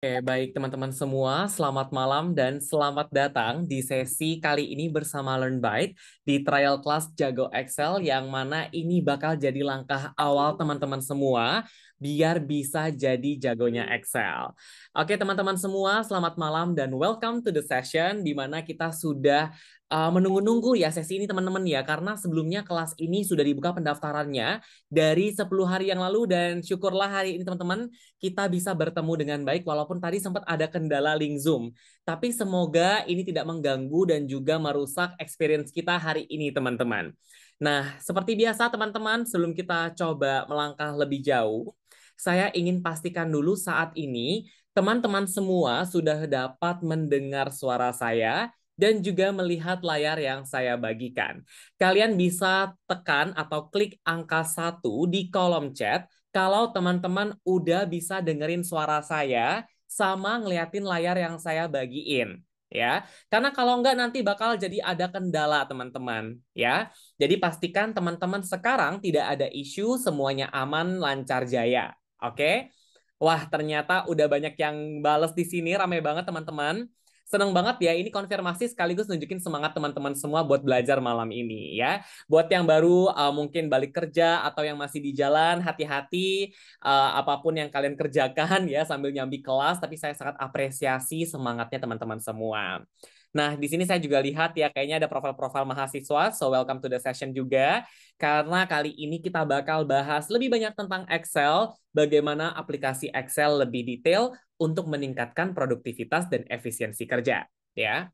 Oke, baik teman-teman semua, selamat malam dan selamat datang di sesi kali ini bersama LearnByte di trial class Jago Excel yang mana ini bakal jadi langkah awal teman-teman semua biar bisa jadi jagonya Excel. Oke teman-teman semua, selamat malam dan welcome to the session di mana kita sudah menunggu-nunggu ya sesi ini teman-teman ya karena sebelumnya kelas ini sudah dibuka pendaftarannya dari 10 hari yang lalu dan syukurlah hari ini teman-teman kita bisa bertemu dengan baik walaupun tadi sempat ada kendala link Zoom. Tapi semoga ini tidak mengganggu dan juga merusak experience kita hari ini, teman-teman. Nah, seperti biasa, teman-teman, sebelum kita coba melangkah lebih jauh, saya ingin pastikan dulu saat ini teman-teman semua sudah dapat mendengar suara saya dan juga melihat layar yang saya bagikan. Kalian bisa tekan atau klik angka 1 di kolom chat kalau teman-teman udah bisa dengerin suara saya sama ngeliatin layar yang saya bagiin ya. Karena kalau enggak nanti bakal jadi ada kendala teman-teman ya. Jadi pastikan teman-teman sekarang tidak ada isu, semuanya aman, lancar jaya. Oke? Wah, ternyata udah banyak yang bales di sini, ramai banget teman-teman. Seneng banget ya, ini konfirmasi sekaligus nunjukin semangat teman-teman semua buat belajar malam ini ya. Buat yang baru mungkin balik kerja atau yang masih di jalan, hati-hati apapun yang kalian kerjakan ya sambil nyambi kelas, tapi saya sangat apresiasi semangatnya teman-teman semua. Nah, di sini saya juga lihat ya kayaknya ada profil-profil mahasiswa, so welcome to the session juga. Karena kali ini kita bakal bahas lebih banyak tentang Excel, bagaimana aplikasi Excel lebih detail untuk meningkatkan produktivitas dan efisiensi kerja, ya.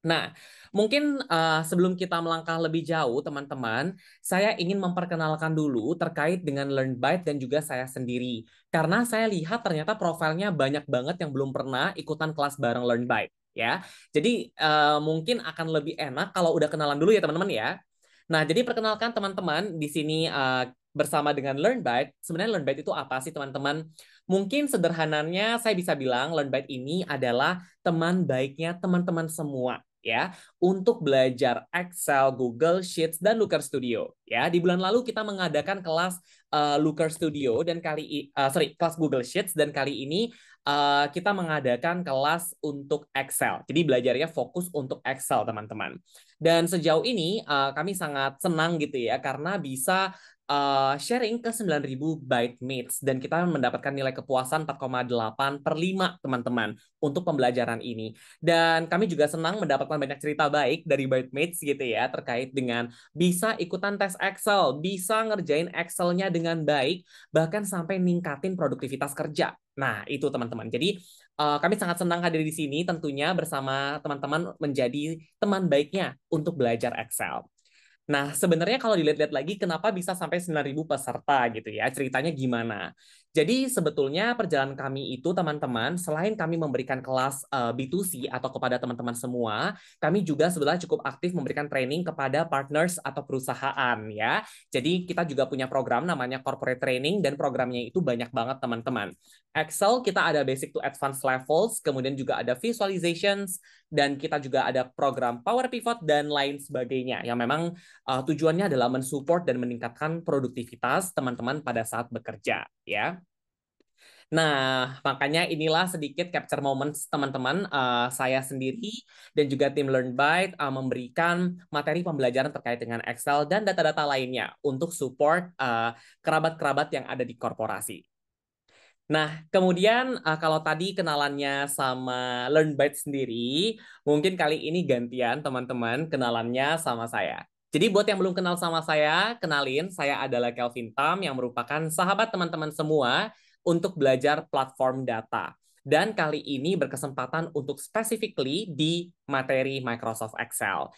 Nah, mungkin sebelum kita melangkah lebih jauh, teman-teman, saya ingin memperkenalkan dulu terkait dengan LearnByte dan juga saya sendiri. Karena saya lihat ternyata profilnya banyak banget yang belum pernah ikutan kelas bareng LearnByte, ya. Jadi mungkin akan lebih enak kalau udah kenalan dulu ya, teman-teman ya. Nah, jadi perkenalkan teman-teman di sini bersama dengan LearnByte. Sebenarnya LearnByte itu apa sih, teman-teman? Mungkin sederhananya saya bisa bilang LearnByte ini adalah teman baiknya teman-teman semua ya untuk belajar Excel, Google Sheets dan Looker Studio. Ya, di bulan lalu kita mengadakan kelas Looker Studio dan kelas Google Sheets dan kali ini kita mengadakan kelas untuk Excel. Jadi belajarnya fokus untuk Excel, teman-teman. Dan sejauh ini kami sangat senang gitu ya karena bisa sharing ke 9.000 byte mates dan kita mendapatkan nilai kepuasan 4,8 per 5 teman-teman untuk pembelajaran ini. Dan kami juga senang mendapatkan banyak cerita baik dari byte mates gitu ya terkait dengan bisa ikutan tes Excel, bisa ngerjain Excel-nya dengan baik, bahkan sampai ningkatin produktivitas kerja. Nah, itu teman-teman. Jadi kami sangat senang hadir di sini tentunya bersama teman-teman menjadi teman baiknya untuk belajar Excel. Nah, sebenarnya kalau dilihat-lihat lagi, kenapa bisa sampai 9.000 peserta gitu ya? Ceritanya gimana? Jadi sebetulnya perjalanan kami itu teman-teman, selain kami memberikan kelas B2C atau kepada teman-teman semua, kami juga sebenarnya cukup aktif memberikan training kepada partners atau perusahaan ya. Jadi kita juga punya program namanya corporate training dan programnya itu banyak banget teman-teman. Excel kita ada basic to advanced levels, kemudian juga ada visualizations, dan kita juga ada program Power Pivot dan lain sebagainya yang memang tujuannya adalah mensupport dan meningkatkan produktivitas teman-teman pada saat bekerja ya. Nah, makanya inilah sedikit capture moments teman-teman saya sendiri dan juga tim LearnByte memberikan materi pembelajaran terkait dengan Excel dan data-data lainnya untuk support kerabat-kerabat yang ada di korporasi. Nah, kemudian kalau tadi kenalannya sama LearnByte sendiri, mungkin kali ini gantian teman-teman kenalannya sama saya. Jadi buat yang belum kenal sama saya adalah Kelvin Tam yang merupakan sahabat teman-teman semua untuk belajar platform data. Dan kali ini berkesempatan untuk specifically di materi Microsoft Excel.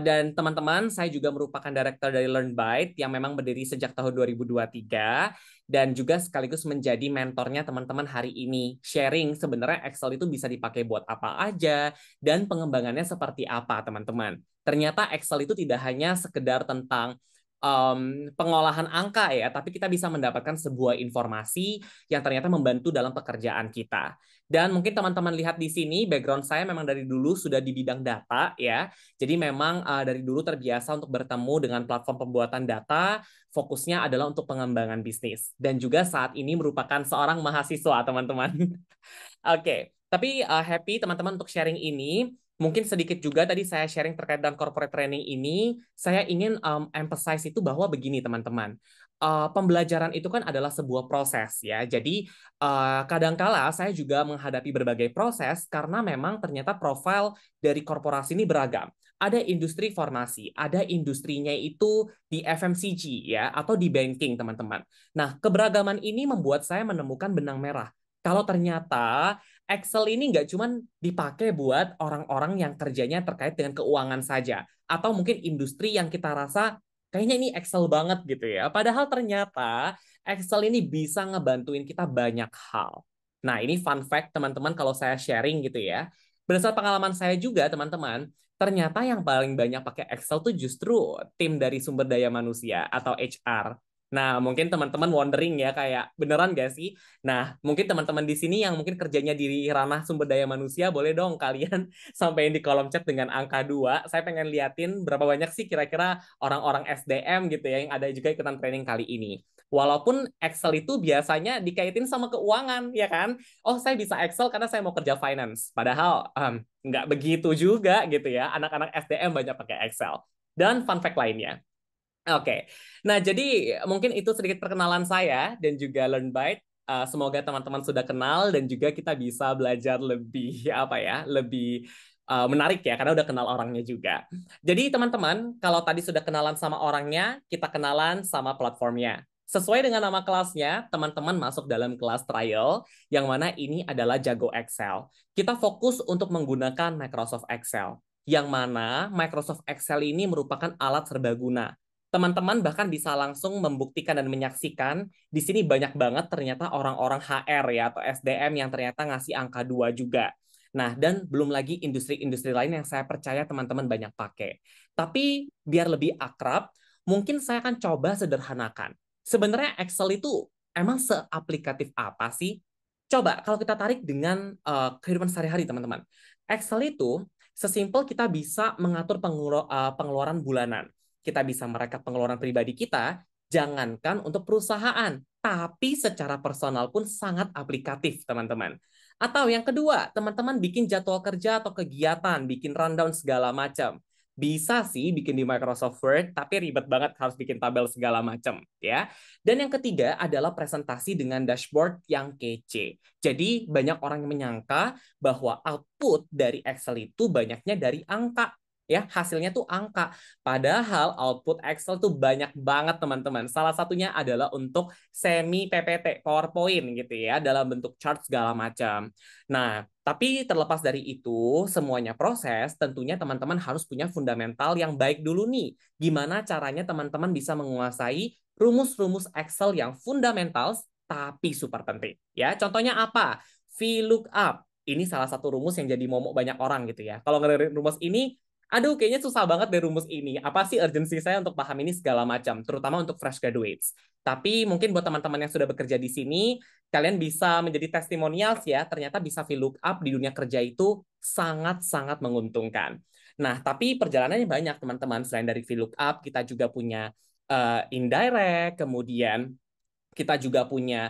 Dan teman-teman, saya juga merupakan director dari LearnByte yang memang berdiri sejak tahun 2023 dan juga sekaligus menjadi mentornya teman-teman hari ini. Sharing sebenarnya Excel itu bisa dipakai buat apa aja dan pengembangannya seperti apa, teman-teman. Ternyata Excel itu tidak hanya sekedar tentang pengolahan angka ya, tapi kita bisa mendapatkan sebuah informasi yang ternyata membantu dalam pekerjaan kita. Dan mungkin teman-teman lihat di sini, background saya memang dari dulu sudah di bidang data ya. Jadi memang dari dulu terbiasa untuk bertemu dengan platform pembuatan data, fokusnya adalah untuk pengembangan bisnis. Dan juga saat ini merupakan seorang mahasiswa, teman-teman. Oke, tapi happy teman-teman untuk sharing ini. Mungkin sedikit juga tadi saya sharing terkait dengan corporate training ini, saya ingin emphasize itu bahwa begini teman-teman. Pembelajaran itu kan adalah sebuah proses ya. Jadi kadangkala saya juga menghadapi berbagai proses karena memang ternyata profil dari korporasi ini beragam. Ada industri farmasi, ada industrinya itu di FMCG ya atau di banking teman-teman. Nah, keberagaman ini membuat saya menemukan benang merah kalau ternyata Excel ini nggak cuma dipakai buat orang-orang yang kerjanya terkait dengan keuangan saja, atau mungkin industri yang kita rasa kayaknya ini Excel banget gitu ya. Padahal ternyata Excel ini bisa ngebantuin kita banyak hal. Nah, ini fun fact teman-teman kalau saya sharing gitu ya. Berdasarkan pengalaman saya juga teman-teman, ternyata yang paling banyak pakai Excel tuh justru tim dari sumber daya manusia atau HR. Nah, mungkin teman-teman wondering ya kayak beneran gak sih? Nah, mungkin teman-teman di sini yang mungkin kerjanya di ranah sumber daya manusia, boleh dong kalian sampaikan di kolom chat dengan angka 2. Saya pengen liatin berapa banyak sih kira-kira orang-orang SDM gitu ya yang ada juga ikutan training kali ini. Walaupun Excel itu biasanya dikaitin sama keuangan, ya kan? Oh, saya bisa Excel karena saya mau kerja finance. Padahal nggak begitu juga gitu ya. Anak-anak SDM banyak pakai Excel. Dan fun fact lainnya. Oke, nah jadi mungkin itu sedikit perkenalan saya dan juga Learn Byte. Semoga teman-teman sudah kenal dan juga kita bisa belajar lebih apa ya, lebih menarik ya karena udah kenal orangnya juga. Jadi teman-teman, kalau tadi sudah kenalan sama orangnya, kita kenalan sama platformnya. Sesuai dengan nama kelasnya, teman-teman masuk dalam kelas trial, yang mana ini adalah Jago Excel. Kita fokus untuk menggunakan Microsoft Excel, yang mana Microsoft Excel ini merupakan alat serbaguna. Teman-teman bahkan bisa langsung membuktikan dan menyaksikan di sini banyak banget ternyata orang-orang HR ya atau SDM yang ternyata ngasih angka 2 juga. Nah, dan belum lagi industri-industri lain yang saya percaya teman-teman banyak pakai. Tapi biar lebih akrab, mungkin saya akan coba sederhanakan. Sebenarnya Excel itu emang seaplikatif apa sih? Coba kalau kita tarik dengan kehidupan sehari-hari teman-teman. Excel itu sesimpel kita bisa mengatur pengeluaran bulanan, kita bisa merekap pengeluaran pribadi kita, jangankan untuk perusahaan, tapi secara personal pun sangat aplikatif, teman-teman. Atau yang kedua, teman-teman bikin jadwal kerja atau kegiatan, bikin rundown segala macam. Bisa sih bikin di Microsoft Word, tapi ribet banget harus bikin tabel segala macam, ya. Dan yang ketiga adalah presentasi dengan dashboard yang kece. Jadi banyak orang yang menyangka bahwa output dari Excel itu banyaknya dari angka, ya hasilnya tuh angka. Padahal output Excel tuh banyak banget teman-teman. Salah satunya adalah untuk semi PPT, PowerPoint gitu ya, dalam bentuk chart segala macam. Nah, tapi terlepas dari itu, semuanya proses, tentunya teman-teman harus punya fundamental yang baik dulu nih. Gimana caranya teman-teman bisa menguasai rumus-rumus Excel yang fundamental tapi super penting. Ya, contohnya apa? VLOOKUP. Ini salah satu rumus yang jadi momok banyak orang gitu ya. Kalau ngedengerin rumus ini, aduh kayaknya susah banget deh rumus ini. Apa sih urgensi saya untuk paham ini segala macam, terutama untuk fresh graduates. Tapi mungkin buat teman-teman yang sudah bekerja di sini, kalian bisa menjadi testimonials ya, ternyata bisa VLOOKUP di dunia kerja itu sangat-sangat menguntungkan. Nah, tapi perjalanannya banyak teman-teman. Selain dari VLOOKUP, kita juga punya indirect, kemudian kita juga punya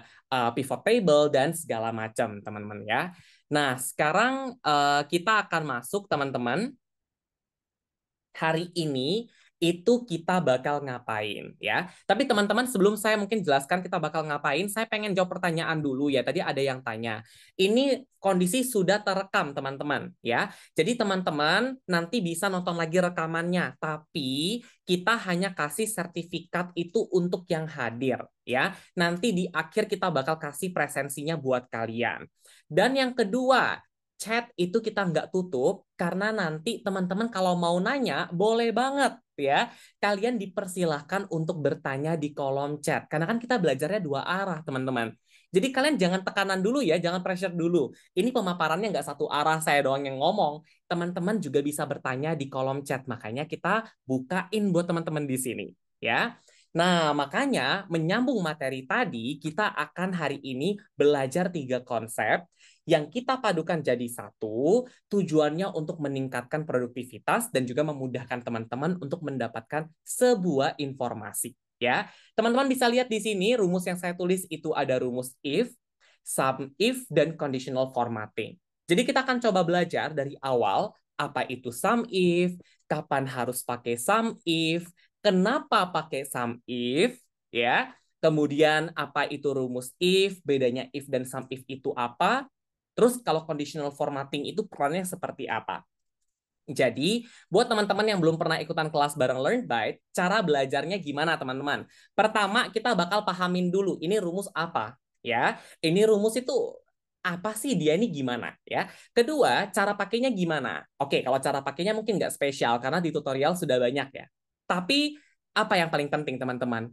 pivot table dan segala macam, teman-teman ya. Nah, sekarang kita akan masuk, teman-teman, hari ini itu kita bakal ngapain ya. Tapi teman-teman sebelum saya mungkin jelaskan kita bakal ngapain, saya pengen jawab pertanyaan dulu ya. Tadi ada yang tanya. Ini kondisi sudah terekam teman-teman ya. Jadi teman-teman nanti bisa nonton lagi rekamannya, tapi kita hanya kasih sertifikat itu untuk yang hadir ya. Nanti di akhir kita bakal kasih presensinya buat kalian. Dan yang kedua, chat itu kita nggak tutup karena nanti teman-teman kalau mau nanya boleh banget ya. Kalian dipersilahkan untuk bertanya di kolom chat. Karena kan kita belajarnya dua arah teman-teman. Jadi kalian jangan tekanan dulu ya, jangan pressure dulu. Ini pemaparannya nggak satu arah saya doang yang ngomong. Teman-teman juga bisa bertanya di kolom chat. Makanya kita bukain buat teman-teman di sini. ya. Nah, makanya menyambung materi tadi, kita akan hari ini belajar 3 konsep yang kita padukan jadi satu, tujuannya untuk meningkatkan produktivitas dan juga memudahkan teman-teman untuk mendapatkan sebuah informasi. Ya, teman-teman bisa lihat di sini rumus yang saya tulis itu ada rumus if, sum if, dan conditional formatting. Jadi kita akan coba belajar dari awal apa itu sum if, kapan harus pakai sum if, kenapa pakai sum if, ya. Kemudian apa itu rumus if, bedanya if dan sum if itu apa? Terus kalau conditional formatting itu perannya seperti apa? Jadi, buat teman-teman yang belum pernah ikutan kelas bareng Learn Byte, cara belajarnya gimana, teman-teman? Pertama, kita bakal pahamin dulu ini rumus apa, ya. Ini rumus itu apa sih, dia ini gimana, ya. Kedua, cara pakainya gimana? Oke, kalau cara pakainya mungkin nggak spesial karena di tutorial sudah banyak ya. Tapi apa yang paling penting, teman-teman?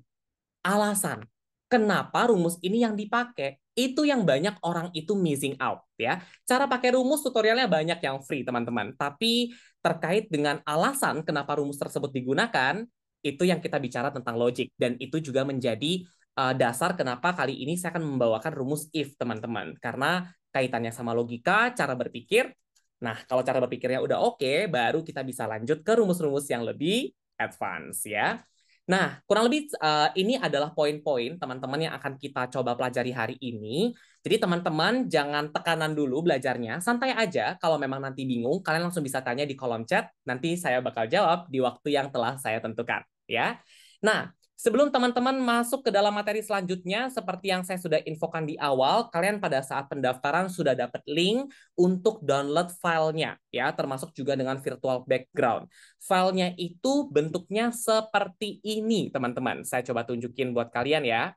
Alasan kenapa rumus ini yang dipakai, itu yang banyak orang itu missing out ya. Cara pakai rumus tutorialnya banyak yang free teman-teman, tapi terkait dengan alasan kenapa rumus tersebut digunakan, itu yang kita bicara tentang logic, dan itu juga menjadi dasar kenapa kali ini saya akan membawakan rumus if teman-teman, karena kaitannya sama logika, cara berpikir. Nah, kalau cara berpikirnya udah oke, baru kita bisa lanjut ke rumus-rumus yang lebih advance ya. Nah, kurang lebih ini adalah poin-poin teman-teman yang akan kita coba pelajari hari ini. Jadi teman-teman jangan tekanan dulu belajarnya, santai aja. Kalau memang nanti bingung, kalian langsung bisa tanya di kolom chat. Nanti saya bakal jawab di waktu yang telah saya tentukan, ya. Nah, sebelum teman-teman masuk ke dalam materi selanjutnya, seperti yang saya sudah infokan di awal, kalian pada saat pendaftaran sudah dapat link untuk download filenya, ya, termasuk juga dengan virtual background. Filenya itu bentuknya seperti ini, teman-teman. Saya coba tunjukin buat kalian ya.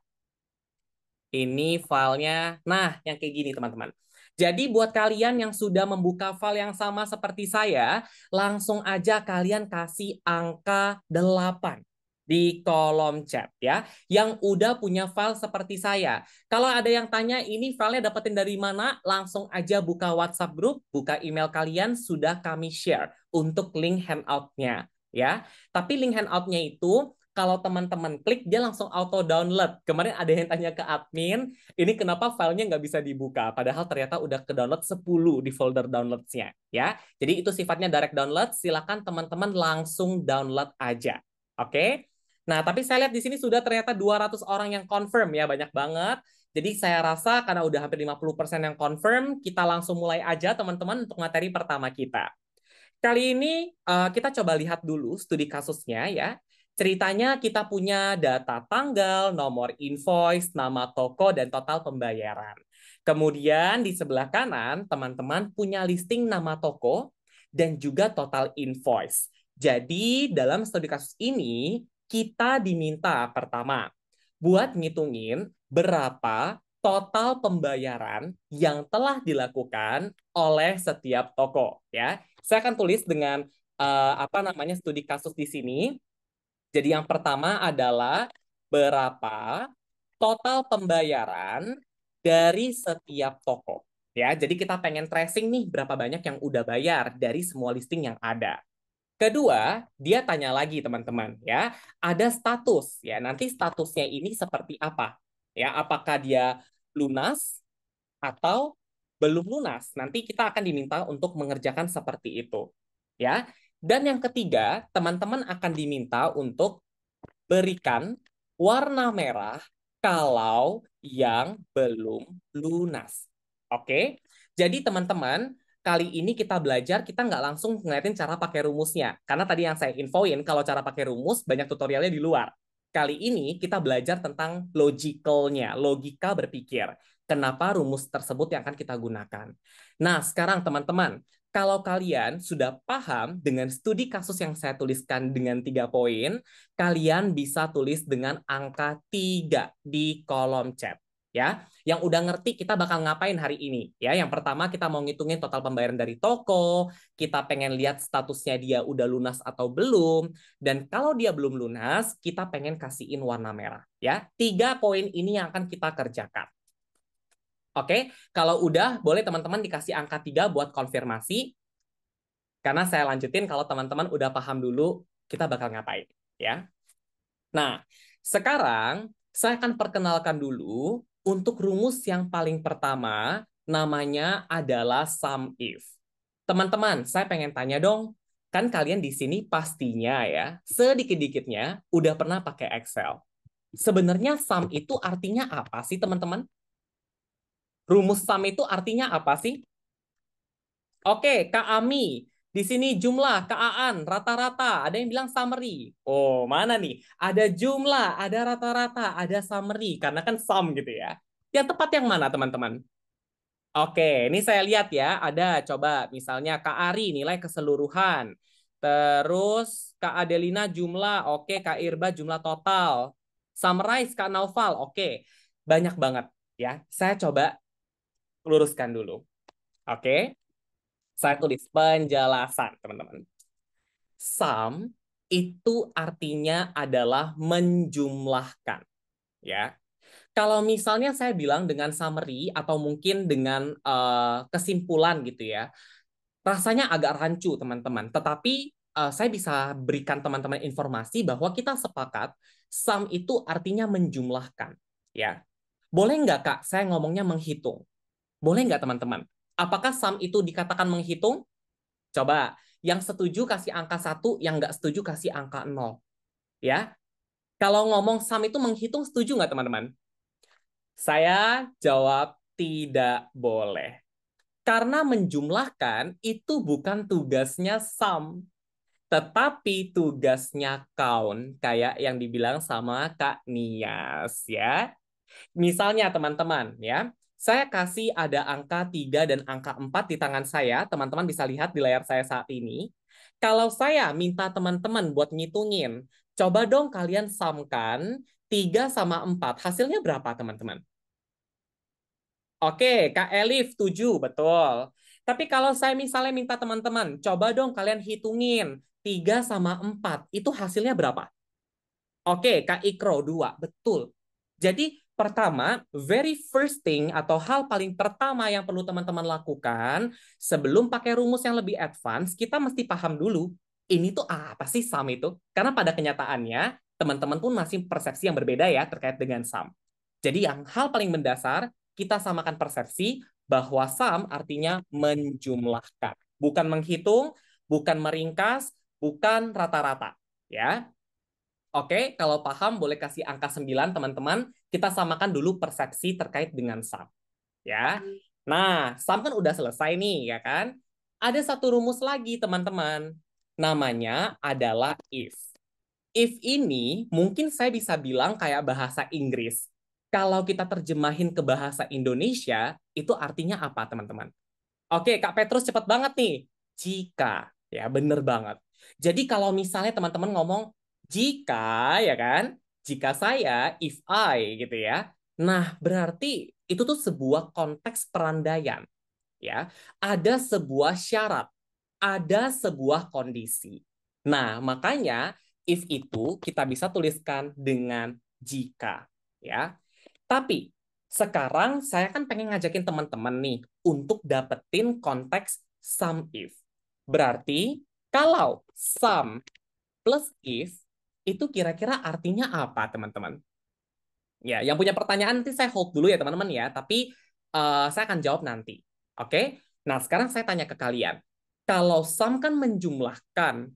Ini filenya. Nah, yang kayak gini, teman-teman. Jadi buat kalian yang sudah membuka file yang sama seperti saya, langsung aja kalian kasih angka 8 di kolom chat ya. Yang udah punya file seperti saya. Kalau ada yang tanya ini filenya dapetin dari mana, langsung aja buka WhatsApp group, buka email kalian, sudah kami share untuk link handout-nya ya. Tapi link handout-nya itu kalau teman-teman klik, dia langsung auto download. Kemarin ada yang tanya ke admin, ini kenapa filenya nggak bisa dibuka? Padahal ternyata udah ke download 10 di folder downloads-nya. Ya. Jadi itu sifatnya direct download, silakan teman-teman langsung download aja. Oke? Nah, tapi saya lihat di sini sudah ternyata 200 orang yang confirm ya, banyak banget. Jadi saya rasa karena udah hampir 50% yang confirm, kita langsung mulai aja teman-teman untuk materi pertama kita. Kali ini kita coba lihat dulu studi kasusnya ya. Ceritanya kita punya data tanggal, nomor invoice, nama toko, dan total pembayaran. Kemudian di sebelah kanan, teman-teman punya listing nama toko dan juga total invoice. Jadi dalam studi kasus ini, kita diminta pertama, buat ngitungin berapa total pembayaran yang telah dilakukan oleh setiap toko. Ya, saya akan tulis dengan apa namanya studi kasus di sini. Jadi yang pertama adalah berapa total pembayaran dari setiap toko. Ya, jadi kita pengen tracing nih berapa banyak yang udah bayar dari semua listing yang ada. Kedua, dia tanya lagi teman-teman ya, ada status ya. Nanti statusnya ini seperti apa? Ya, apakah dia lunas atau belum lunas? Nanti kita akan diminta untuk mengerjakan seperti itu. Ya. Dan yang ketiga, teman-teman akan diminta untuk berikan warna merah kalau yang belum lunas. Oke, jadi teman-teman, kali ini kita belajar, kita nggak langsung ngeliatin cara pakai rumusnya. Karena tadi yang saya infoin, kalau cara pakai rumus, banyak tutorialnya di luar. Kali ini kita belajar tentang logicalnya, logika berpikir. Kenapa rumus tersebut yang akan kita gunakan. Nah, sekarang teman-teman, kalau kalian sudah paham dengan studi kasus yang saya tuliskan dengan 3 poin, kalian bisa tulis dengan angka 3 di kolom chat. Ya, yang udah ngerti kita bakal ngapain hari ini. Ya, yang pertama kita mau ngitungin total pembayaran dari toko, kita pengen lihat statusnya dia udah lunas atau belum, dan kalau dia belum lunas, kita pengen kasihin warna merah. Ya, 3 poin ini yang akan kita kerjakan. Oke, kalau udah boleh teman-teman dikasih angka 3 buat konfirmasi. Karena saya lanjutin kalau teman-teman udah paham dulu kita bakal ngapain, ya. Nah, sekarang saya akan perkenalkan dulu untuk rumus yang paling pertama, namanya adalah sum if. Teman-teman, saya pengen tanya dong, kan kalian di sini pastinya ya, sedikit-dikitnya udah pernah pakai Excel. Sebenarnya sum itu artinya apa sih, teman-teman? Rumus sum itu artinya apa sih? Oke, Kak Ami. Di sini jumlah, Kak Aan, rata-rata. Ada yang bilang summary. Oh, mana nih? Ada jumlah, ada rata-rata, ada summary. Karena kan sum gitu ya. Yang tepat yang mana, teman-teman? Oke, ini saya lihat ya. Ada, coba misalnya Kak Ari, nilai keseluruhan. Terus Kak Adelina jumlah. Oke, Kak Irba jumlah total. Summarize, Kak Naufal. Oke, banyak banget ya. Saya coba luruskan dulu. Oke. Saya tulis penjelasan, teman-teman. Sum itu artinya adalah menjumlahkan, ya. Kalau misalnya saya bilang dengan summary atau mungkin dengan kesimpulan gitu ya, rasanya agak rancu, teman-teman. Tetapi saya bisa berikan teman-teman informasi bahwa kita sepakat sum itu artinya menjumlahkan, ya. Boleh nggak, Kak, saya ngomongnya menghitung? Boleh nggak, teman-teman? Apakah sum itu dikatakan menghitung? Coba, yang setuju kasih angka 1, yang nggak setuju kasih angka 0. Ya, kalau ngomong sum itu menghitung, setuju nggak teman-teman? Saya jawab tidak boleh. Karena menjumlahkan itu bukan tugasnya sum, tetapi tugasnya count. Kayak yang dibilang sama Kak Nias ya. Misalnya teman-teman ya, saya kasih ada angka 3 dan angka 4 di tangan saya, teman-teman bisa lihat di layar saya saat ini. Kalau saya minta teman-teman buat ngitungin, coba dong kalian samkan 3 sama 4. Hasilnya berapa teman-teman? Oke, Kak Elif 7, betul. Tapi kalau saya misalnya minta teman-teman, coba dong kalian hitungin 3 sama 4. Itu hasilnya berapa? Oke, Kak Ikro 2, betul. Jadi pertama, very first thing atau hal paling pertama yang perlu teman-teman lakukan sebelum pakai rumus yang lebih advance, kita mesti paham dulu ini tuh apa sih sum itu? Karena pada kenyataannya teman-teman pun masih persepsi yang berbeda ya terkait dengan sum. Jadi yang hal paling mendasar kita samakan persepsi bahwa sum artinya menjumlahkan, bukan menghitung, bukan meringkas, bukan rata-rata, ya. Oke, kalau paham boleh kasih angka 9 teman-teman. Kita samakan dulu persepsi terkait dengan sum. Ya. Nah, sum kan udah selesai nih, ya kan? Ada satu rumus lagi, teman-teman. Namanya adalah if. If ini mungkin saya bisa bilang kayak bahasa Inggris. Kalau kita terjemahin ke bahasa Indonesia, itu artinya apa, teman-teman? Oke, Kak Petrus cepat banget nih. Jika, ya bener banget. Jadi kalau misalnya teman-teman ngomong jika, ya kan? Jika saya, if I, gitu ya. Nah, berarti itu tuh sebuah konteks perandaian, ya. Ada sebuah syarat, ada sebuah kondisi. Nah, makanya if itu kita bisa tuliskan dengan jika, ya. Tapi sekarang saya kan pengen ngajakin teman-teman nih untuk dapetin konteks sum if. Berarti kalau sum plus if itu kira-kira artinya apa, teman-teman? Ya, yang punya pertanyaan nanti saya hold dulu ya, teman-teman ya. Tapi saya akan jawab nanti. Oke? Nah, sekarang saya tanya ke kalian. Kalau sum kan menjumlahkan,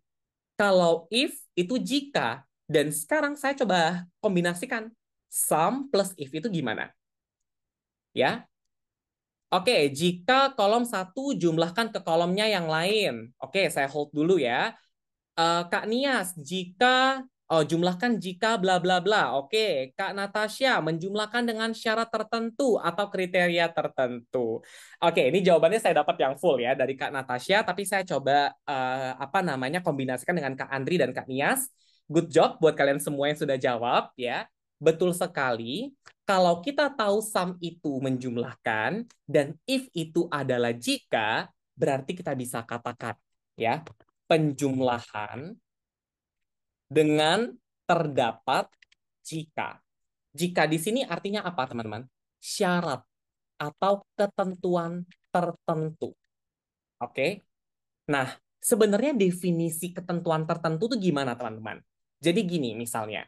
kalau if itu jika, dan sekarang saya coba kombinasikan sum plus if itu gimana? Ya, oke, jika kolom satu jumlahkan ke kolomnya yang lain. Oke, saya hold dulu ya. Kak Nias, jika jumlahkan jika bla bla bla. Oke, Kak Natasha menjumlahkan dengan syarat tertentu atau kriteria tertentu. Oke, ini jawabannya saya dapat yang full ya dari Kak Natasha, tapi saya coba apa namanya kombinasikan dengan Kak Andri dan Kak Nias. Good job buat kalian semua yang sudah jawab ya. Betul sekali. Kalau kita tahu sum itu menjumlahkan dan if itu adalah jika, berarti kita bisa katakan ya, penjumlahan dengan terdapat jika. Jika di sini artinya apa, teman-teman? Syarat atau ketentuan tertentu. Oke? Nah, sebenarnya definisi ketentuan tertentu itu gimana, teman-teman? Jadi gini misalnya.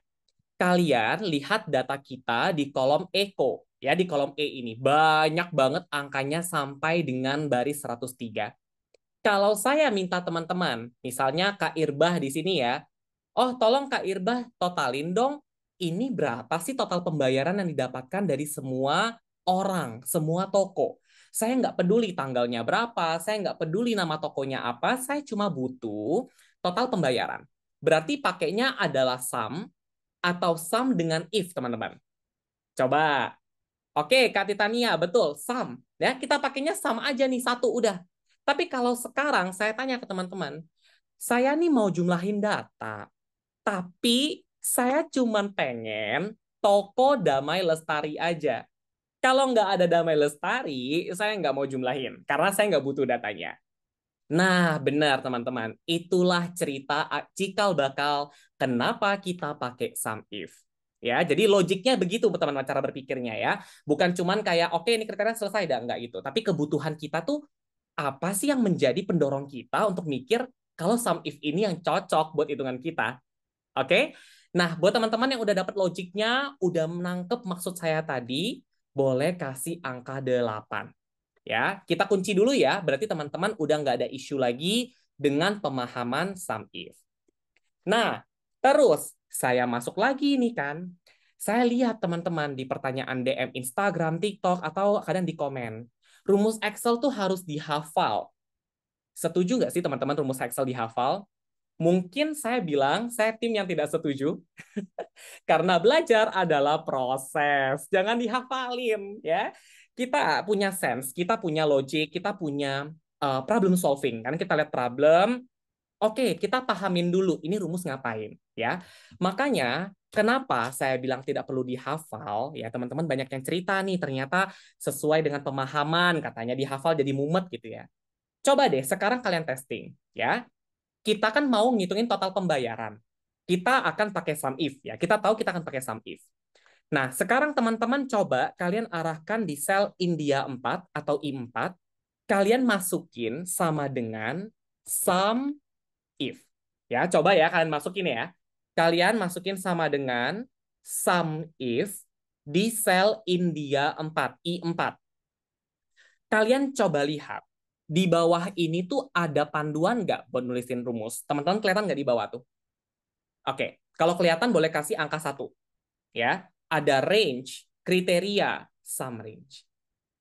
kalian lihat data kita di kolom Eco. Ya, di kolom E ini. Banyak banget angkanya sampai dengan baris 103. Kalau saya minta teman-teman, misalnya Kak Irbah di sini ya, oh tolong Kak Irbah totalin dong, ini berapa sih total pembayaran yang didapatkan dari semua orang, semua toko. Saya nggak peduli tanggalnya berapa, saya nggak peduli nama tokonya apa, saya cuma butuh total pembayaran. Berarti pakainya adalah sum atau sum dengan if, teman-teman. Coba. Oke, Kak Titania, betul, sum. Ya, kita pakainya sum aja nih, satu udah. Tapi kalau sekarang saya tanya ke teman-teman, saya nih mau jumlahin data, tapi saya cuman pengen toko Damai Lestari aja. Kalau nggak ada Damai Lestari, saya nggak mau jumlahin, karena saya nggak butuh datanya. Nah, benar teman-teman. Itulah cerita cikal bakal kenapa kita pakai sum if. Ya, jadi logiknya begitu teman-teman cara berpikirnya ya. Bukan cuman kayak oke ini kriteria selesai dah enggak gitu. Tapi kebutuhan kita tuh apa sih yang menjadi pendorong kita untuk mikir kalau sum if ini yang cocok buat hitungan kita. Oke? Nah, buat teman-teman yang udah dapat logiknya, udah menangkep maksud saya tadi, boleh kasih angka 8. Ya, kita kunci dulu ya. Berarti teman-teman udah nggak ada isu lagi dengan pemahaman sum if. Nah, terus saya masuk lagi nih kan. Saya lihat teman-teman di pertanyaan DM Instagram, TikTok, atau kadang di komen. Rumus Excel tuh harus dihafal. Setuju nggak sih teman-teman rumus Excel dihafal? Mungkin saya bilang, saya tim yang tidak setuju. Karena belajar adalah proses. Jangan dihafalin ya. Kita punya sense, kita punya logic, kita punya problem solving. Kan kita lihat problem, oke, kita pahamin dulu ini rumus ngapain ya. Makanya kenapa saya bilang tidak perlu dihafal ya, teman-teman banyak yang cerita nih ternyata sesuai dengan pemahaman, katanya dihafal jadi mumet gitu ya. Coba deh sekarang kalian testing ya. Kita kan mau ngitungin total pembayaran. Kita akan pakai sum if ya. Kita tahu kita akan pakai sum if. Nah, sekarang teman-teman coba kalian arahkan di sel India 4 atau I4, kalian masukin sama dengan sum if. Ya, coba ya kalian masukin ya. Kalian masukin sama dengan sum if di sel India 4, I4. Kalian coba lihat. Di bawah ini tuh ada panduan nggak buat nulisin rumus? Teman-teman kelihatan nggak di bawah tuh? Oke, kalau kelihatan boleh kasih angka 1. Ya, ada range, kriteria, sum range.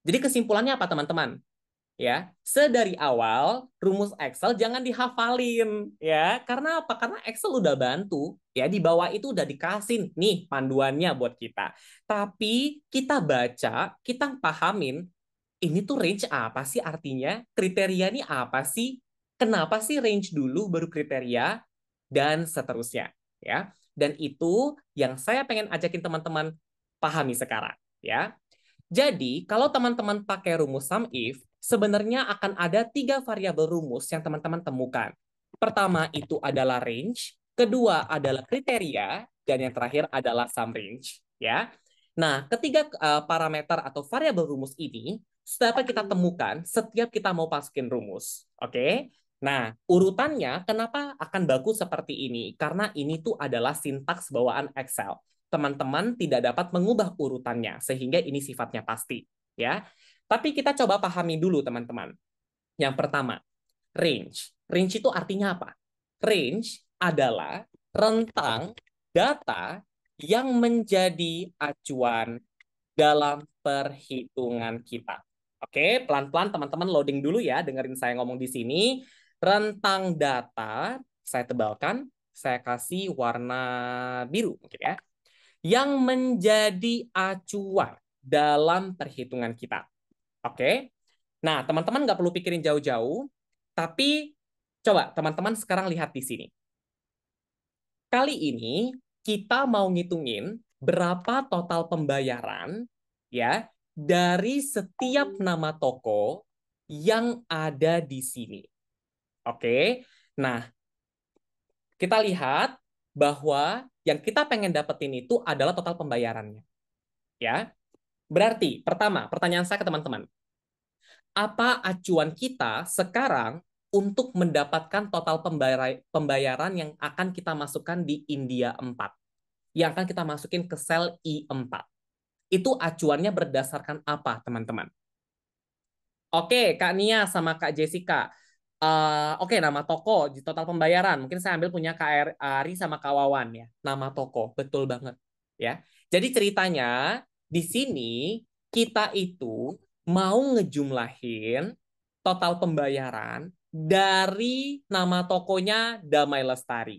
Jadi kesimpulannya apa teman-teman? Ya, sedari awal rumus Excel jangan dihafalin ya. Karena apa? Karena Excel udah bantu ya, di bawah itu udah dikasih nih panduannya buat kita. Tapi kita baca, kita pahamin ini tuh range apa sih artinya? Kriteria ini apa sih? Kenapa sih range dulu baru kriteria dan seterusnya ya. Dan itu yang saya pengen ajakin teman-teman pahami sekarang ya. Jadi, kalau teman-teman pakai rumus sum if, sebenarnya akan ada 3 variabel rumus yang teman-teman temukan. Pertama itu adalah range, kedua adalah kriteria, dan yang terakhir adalah sum range. Ya. Nah, ketiga parameter atau variabel rumus ini dapat kita temukan setiap kita mau masukin rumus. Oke? Nah, urutannya kenapa akan baku seperti ini? Karena ini tuh adalah sintaks bawaan Excel. Teman-teman tidak dapat mengubah urutannya sehingga ini sifatnya pasti ya. Tapi kita coba pahami dulu teman-teman. Yang pertama, range. Range itu artinya apa? Range adalah rentang data yang menjadi acuan dalam perhitungan kita. Oke, pelan-pelan teman-teman loading dulu ya, dengerin saya ngomong di sini. Rentang data saya tebalkan, saya kasih warna biru mungkin ya, yang menjadi acuan dalam perhitungan kita. Oke? Nah, teman-teman nggak perlu pikirin jauh-jauh, tapi coba teman-teman sekarang lihat di sini. Kali ini kita mau ngitungin berapa total pembayaran ya dari setiap nama toko yang ada di sini. Oke? Nah, kita lihat bahwa yang kita pengen dapetin itu adalah total pembayarannya. Ya. Berarti, pertama, pertanyaan saya ke teman-teman. Apa acuan kita sekarang untuk mendapatkan total pembayaran yang akan kita masukkan di India 4? yang akan kita masukin ke sel I4. Itu acuannya berdasarkan apa, teman-teman? Oke, Kak Nia sama Kak Jessica. Oke, nama toko di total pembayaran. Mungkin saya ambil punya Kak Ari sama Kak Wawan ya. Nama toko, betul banget. Ya. Jadi ceritanya di sini kita itu mau ngejumlahin total pembayaran dari nama tokonya Damai Lestari.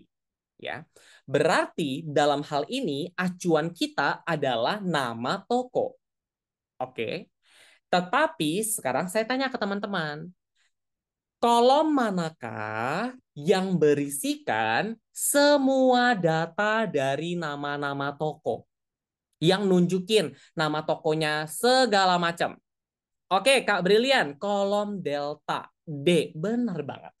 Ya. Berarti dalam hal ini acuan kita adalah nama toko. Oke. Tetapi sekarang saya tanya ke teman-teman, kolom manakah yang berisikan semua data dari nama-nama toko? Yang nunjukin nama tokonya segala macam. Oke, Kak Brilian, kolom delta D. Benar banget.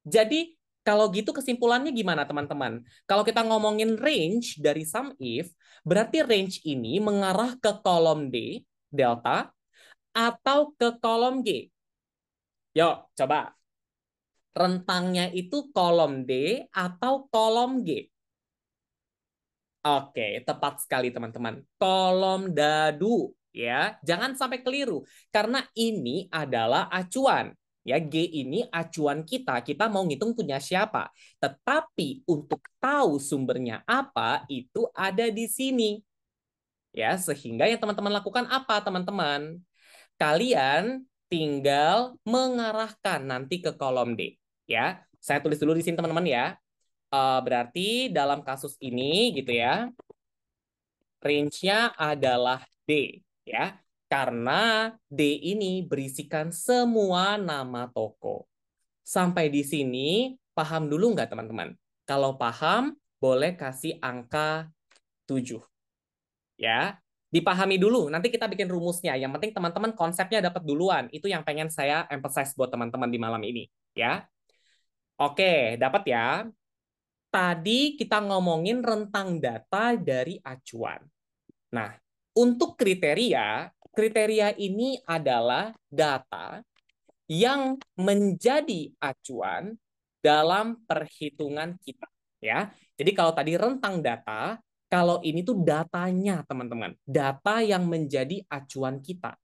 Jadi, kalau gitu kesimpulannya gimana, teman-teman? Kalau kita ngomongin range dari sum if, berarti range ini mengarah ke kolom D, delta, atau ke kolom G. Yuk, coba. Rentangnya itu kolom D atau kolom G? Oke, tepat sekali teman-teman. Kolom dadu ya. Jangan sampai keliru karena ini adalah acuan. Ya, G ini acuan kita. Kita mau ngitung punya siapa. Tetapi untuk tahu sumbernya apa itu ada di sini. Ya, sehingga yang teman-teman lakukan apa, teman-teman? Kalian tinggal mengarahkan nanti ke kolom D. Ya, saya tulis dulu di sini teman-teman ya. Berarti dalam kasus ini gitu ya, range-nya adalah D ya. Karena D ini berisikan semua nama toko. Sampai di sini paham dulu nggak teman-teman? Kalau paham, boleh kasih angka 7 ya. Dipahami dulu, nanti kita bikin rumusnya. Yang penting teman-teman konsepnya dapat duluan. Itu yang pengen saya emphasize buat teman-teman di malam ini ya. Oke, dapat ya. Tadi kita ngomongin rentang data dari acuan. Nah, untuk kriteria, kriteria ini adalah data yang menjadi acuan dalam perhitungan kita, ya. Jadi kalau tadi rentang data, kalau ini tuh datanya, teman-teman. Data yang menjadi acuan kita.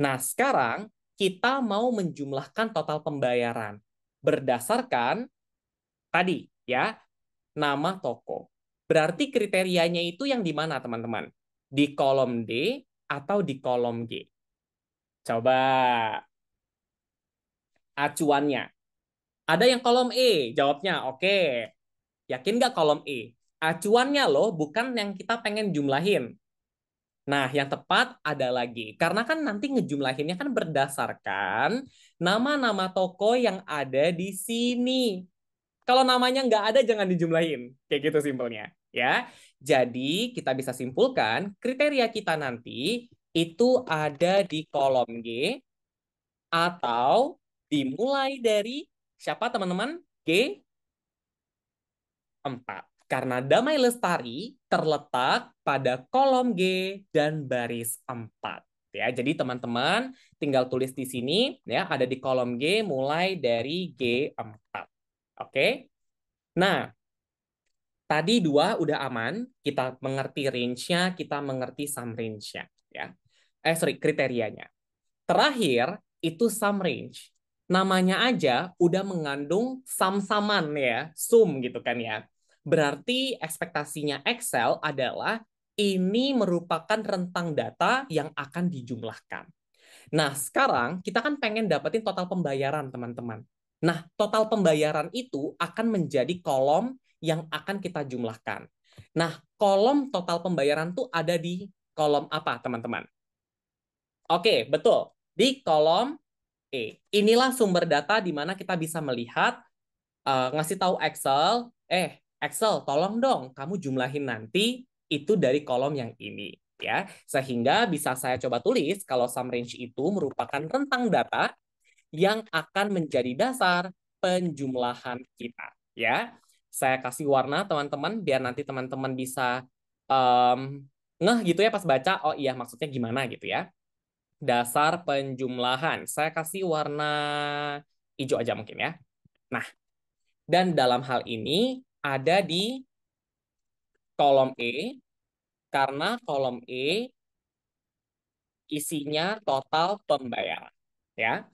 Nah, sekarang kita mau menjumlahkan total pembayaran berdasarkan tadi, ya, nama toko. Berarti kriterianya itu yang di mana, teman-teman? Di kolom D atau di kolom G? Coba acuannya. Ada yang kolom E, jawabnya oke. Yakin nggak kolom E? Acuannya loh, bukan yang kita pengen jumlahin. Nah, yang tepat ada lagi. Karena kan nanti ngejumlahinnya kan berdasarkan nama-nama toko yang ada di sini. Kalau namanya nggak ada, jangan dijumlahin. Kayak gitu simpelnya. Ya. Jadi, kita bisa simpulkan kriteria kita nanti itu ada di kolom G atau dimulai dari siapa teman-teman? G4. Karena Damai Lestari terletak pada kolom G dan baris 4. Ya, jadi teman-teman tinggal tulis di sini ya, ada di kolom G mulai dari G4. Oke. Nah, tadi dua udah aman, kita mengerti range-nya, kita mengerti sum range-nya ya. Sorry, kriterianya. Terakhir itu sum range. Namanya aja udah mengandung sum-saman ya, sum gitu kan ya. Berarti ekspektasinya Excel adalah ini merupakan rentang data yang akan dijumlahkan. Nah, sekarang kita kan pengen dapetin total pembayaran, teman-teman. Nah, total pembayaran itu akan menjadi kolom yang akan kita jumlahkan. Nah, kolom total pembayaran tuh ada di kolom apa, teman-teman? Oke, betul. Di kolom E. Inilah sumber data di mana kita bisa melihat, ngasih tahu Excel, Excel, tolong dong kamu jumlahin nanti itu dari kolom yang ini. Ya, sehingga bisa saya coba tulis kalau sum range itu merupakan rentang data yang akan menjadi dasar penjumlahan kita. Ya, saya kasih warna teman-teman biar nanti teman-teman bisa ngeh gitu ya pas baca. Oh iya maksudnya gimana gitu ya. Dasar penjumlahan. Saya kasih warna hijau aja mungkin ya. Nah, dan dalam hal ini ada di kolom E, karena kolom E isinya total pembayaran. Ya.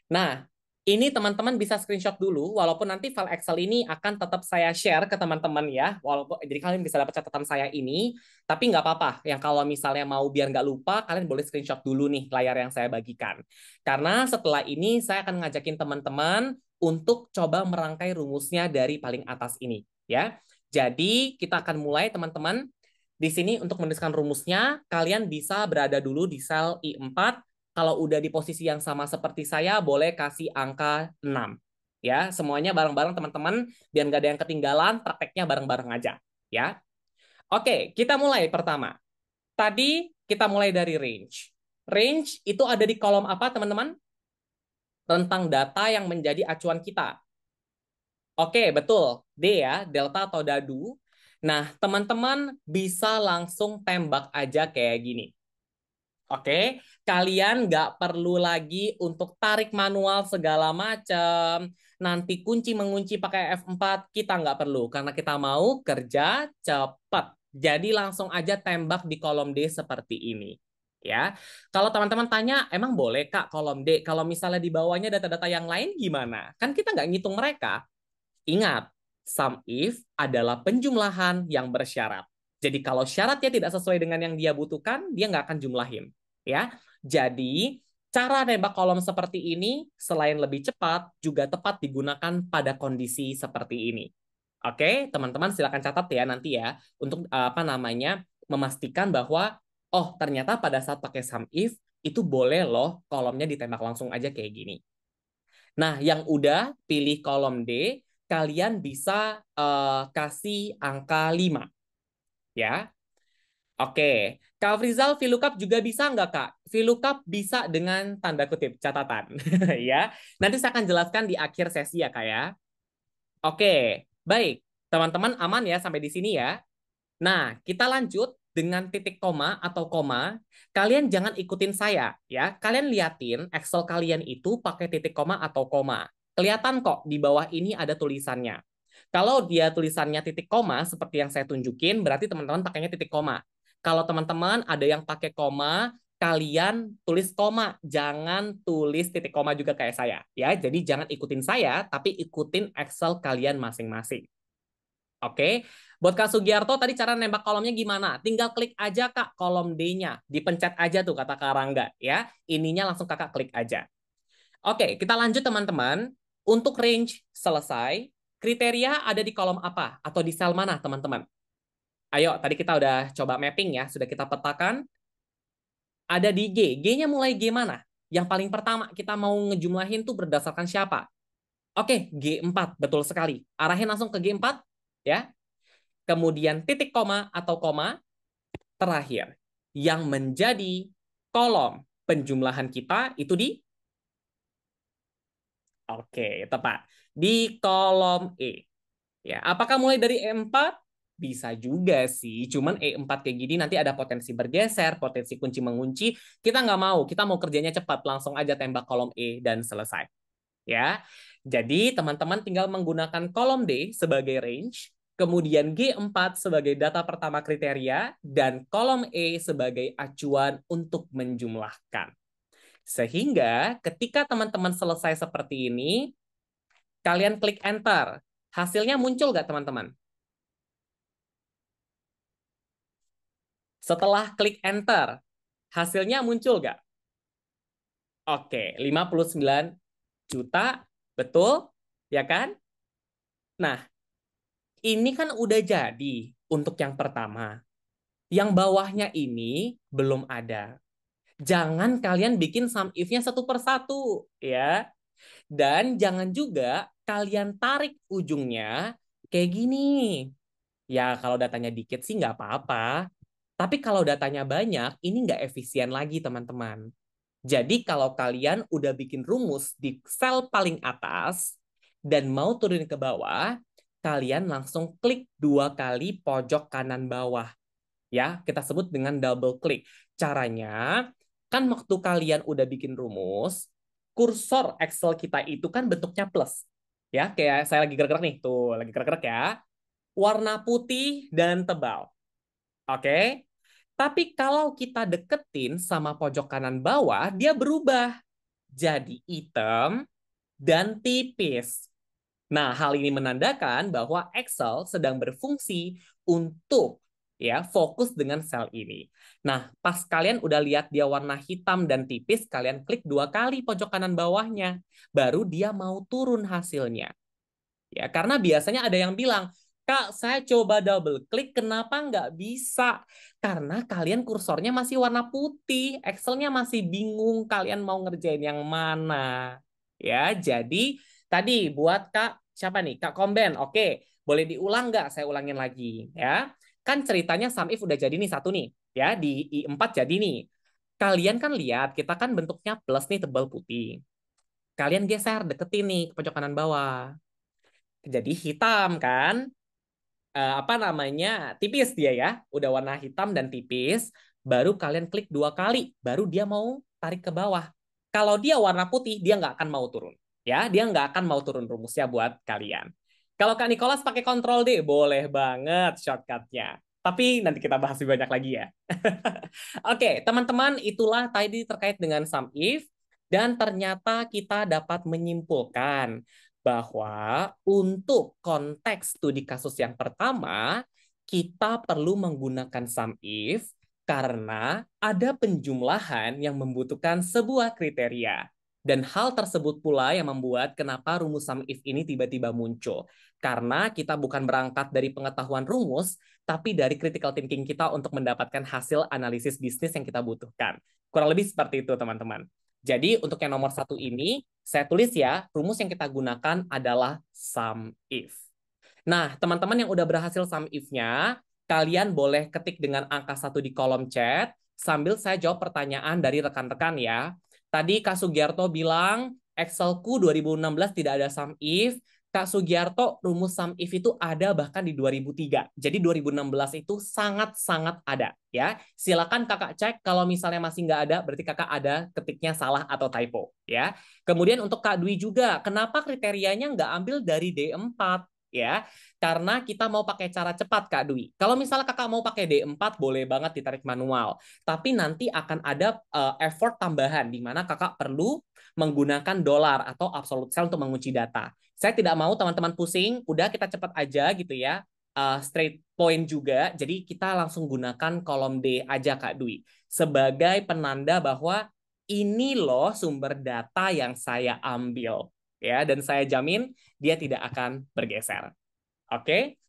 Nah, ini teman-teman bisa screenshot dulu, walaupun nanti file Excel ini akan tetap saya share ke teman-teman ya, walaupun jadi kalian bisa dapat catatan saya ini, tapi nggak apa-apa. Yang kalau misalnya mau biar nggak lupa, kalian boleh screenshot dulu nih layar yang saya bagikan. Karena setelah ini saya akan ngajakin teman-teman untuk coba merangkai rumusnya dari paling atas ini ya. Jadi kita akan mulai teman-teman. Di sini untuk menuliskan rumusnya, kalian bisa berada dulu di sel I4. Kalau udah di posisi yang sama seperti saya, boleh kasih angka 6. Ya, semuanya bareng-bareng teman-teman, biar nggak ada yang ketinggalan, prakteknya bareng-bareng aja. Ya, oke, kita mulai pertama. Tadi kita mulai dari range. Range itu ada di kolom apa, teman-teman? Rentang data yang menjadi acuan kita. Oke, betul. D ya, delta atau dadu. Nah, teman-teman bisa langsung tembak aja kayak gini. Oke, kalian nggak perlu lagi untuk tarik manual segala macam. Nanti kunci mengunci pakai F4, kita nggak perlu. Karena kita mau kerja cepat. Jadi langsung aja tembak di kolom D seperti ini. Ya, kalau teman-teman tanya, emang boleh Kak kolom D? Kalau misalnya di bawahnya data-data yang lain gimana? Kan kita nggak ngitung mereka. Ingat, sum if adalah penjumlahan yang bersyarat. Jadi kalau syaratnya tidak sesuai dengan yang dia butuhkan, dia nggak akan jumlahin. Ya, jadi cara nembak kolom seperti ini selain lebih cepat juga tepat digunakan pada kondisi seperti ini. Oke, teman-teman silakan catat ya nanti ya untuk apa namanya memastikan bahwa oh ternyata pada saat pakai sum if itu boleh loh kolomnya ditembak langsung aja kayak gini. Nah, yang udah pilih kolom D, kalian bisa kasih angka 5. Ya. Oke. Kak Frizal, VLOOKUP juga bisa nggak, Kak? VLOOKUP bisa dengan tanda kutip, catatan. Ya. Nanti saya akan jelaskan di akhir sesi ya, Kak ya. Oke. Baik. Teman-teman aman ya sampai di sini ya. Nah, kita lanjut dengan titik koma atau koma. Kalian jangan ikutin saya ya. Kalian liatin Excel kalian itu pakai titik koma atau koma. Kelihatan kok di bawah ini ada tulisannya. Kalau dia tulisannya titik koma seperti yang saya tunjukin, berarti teman-teman pakainya titik koma. Kalau teman-teman ada yang pakai koma, kalian tulis koma, jangan tulis titik koma juga kayak saya ya. Jadi jangan ikutin saya, tapi ikutin Excel kalian masing-masing. Oke, buat Kak Sugiarto tadi cara nembak kolomnya gimana? Tinggal klik aja Kak kolom D-nya, dipencet aja tuh kata Kak Rangga ya. Ininya langsung Kakak klik aja. Oke, kita lanjut teman-teman. Untuk range selesai, kriteria ada di kolom apa atau di sel mana teman-teman? Ayo, tadi kita udah coba mapping ya, sudah kita petakan. Ada di G. G-nya mulai G mana? Yang paling pertama kita mau ngejumlahin tuh berdasarkan siapa? Oke, G4, betul sekali. Arahin langsung ke G4 ya. Kemudian titik koma atau koma terakhir yang menjadi kolom penjumlahan kita itu di oke, tepat. Di kolom E. Ya, apakah mulai dari E4? Bisa juga sih, cuman E4 kayak gini nanti ada potensi bergeser, potensi kunci mengunci. Kita nggak mau, kita mau kerjanya cepat, langsung aja tembak kolom E dan selesai. Ya, jadi teman-teman tinggal menggunakan kolom D sebagai range, kemudian G4 sebagai data pertama kriteria, dan kolom E sebagai acuan untuk menjumlahkan. Sehingga ketika teman-teman selesai seperti ini, kalian klik enter. Hasilnya muncul nggak teman-teman? Setelah klik enter, hasilnya muncul nggak? Oke, 59 juta, betul? Ya kan? Nah, ini kan udah jadi untuk yang pertama. Yang bawahnya ini belum ada. Jangan kalian bikin sum if-nya satu persatu, ya. Dan jangan juga kalian tarik ujungnya kayak gini. Ya, kalau datanya dikit sih nggak apa-apa. Tapi kalau datanya banyak, ini nggak efisien lagi, teman-teman. Jadi kalau kalian udah bikin rumus di sel paling atas dan mau turun ke bawah, kalian langsung klik 2 kali pojok kanan bawah. Ya, kita sebut dengan double click. Caranya, kan waktu kalian udah bikin rumus, kursor Excel kita itu kan bentuknya plus. Ya, kayak saya lagi gerak-gerak nih, tuh lagi gerak-gerak ya. warna putih dan tebal. Oke. Tapi kalau kita deketin sama pojok kanan bawah, dia berubah jadi hitam dan tipis. Nah, hal ini menandakan bahwa Excel sedang berfungsi untuk ya fokus dengan sel ini. Nah, pas kalian udah lihat dia warna hitam dan tipis, kalian klik 2 kali pojok kanan bawahnya, baru dia mau turun hasilnya. Ya, karena biasanya ada yang bilang, Kak, saya coba double klik, kenapa nggak bisa? Karena kalian kursornya masih warna putih, Excelnya masih bingung kalian mau ngerjain yang mana. Ya, jadi tadi buat Kak, siapa nih? Kak Komben, oke. Boleh diulang nggak? Saya ulangin lagi. Ya, kan ceritanya sum if udah jadi nih satu nih. Ya, di I4 jadi nih. Kalian kan lihat, kita kan bentuknya plus nih tebal putih. Kalian geser, deketin nih ke pojok kanan bawah jadi hitam kan apa namanya tipis dia ya udah warna hitam dan tipis baru kalian klik 2 kali baru dia mau tarik ke bawah kalau dia warna putih dia nggak akan mau turun ya dia nggak akan mau turun rumusnya buat kalian kalau Kak Nicholas pakai Ctrl D boleh banget shortcutnya tapi nanti kita bahas lebih banyak lagi ya. Oke, teman-teman, itulah tadi terkait dengan sum if dan ternyata kita dapat menyimpulkan bahwa untuk konteks studi kasus yang pertama, kita perlu menggunakan sum if karena ada penjumlahan yang membutuhkan sebuah kriteria. Dan hal tersebut pula yang membuat kenapa rumus sum if ini tiba-tiba muncul. Karena kita bukan berangkat dari pengetahuan rumus, tapi dari critical thinking kita untuk mendapatkan hasil analisis bisnis yang kita butuhkan. Kurang lebih seperti itu, teman-teman. Jadi untuk yang nomor satu ini, saya tulis ya, rumus yang kita gunakan adalah sum if. Nah, teman-teman yang udah berhasil sum if-nya, kalian boleh ketik dengan angka 1 di kolom chat, sambil saya jawab pertanyaan dari rekan-rekan ya. Tadi Kak Sugiarto bilang, Excelku 2016 tidak ada sum if, Kak Sugiarto, rumus sum if itu ada bahkan di 2003. Jadi 2016 itu sangat-sangat ada ya. Silakan Kakak cek kalau misalnya masih nggak ada, berarti Kakak ada ketiknya salah atau typo ya. Kemudian untuk Kak Dwi juga, kenapa kriterianya nggak ambil dari D4? Ya, karena kita mau pakai cara cepat Kak Dwi. Kalau misalnya Kakak mau pakai D4 boleh banget ditarik manual, tapi nanti akan ada effort tambahan di mana Kakak perlu menggunakan dolar atau absolute cell untuk mengunci data. Saya tidak mau teman-teman pusing, udah kita cepat aja gitu ya. Straight point juga, jadi kita langsung gunakan kolom D aja Kak Dwi sebagai penanda bahwa ini loh sumber data yang saya ambil ya dan saya jamin dia tidak akan bergeser. Oke.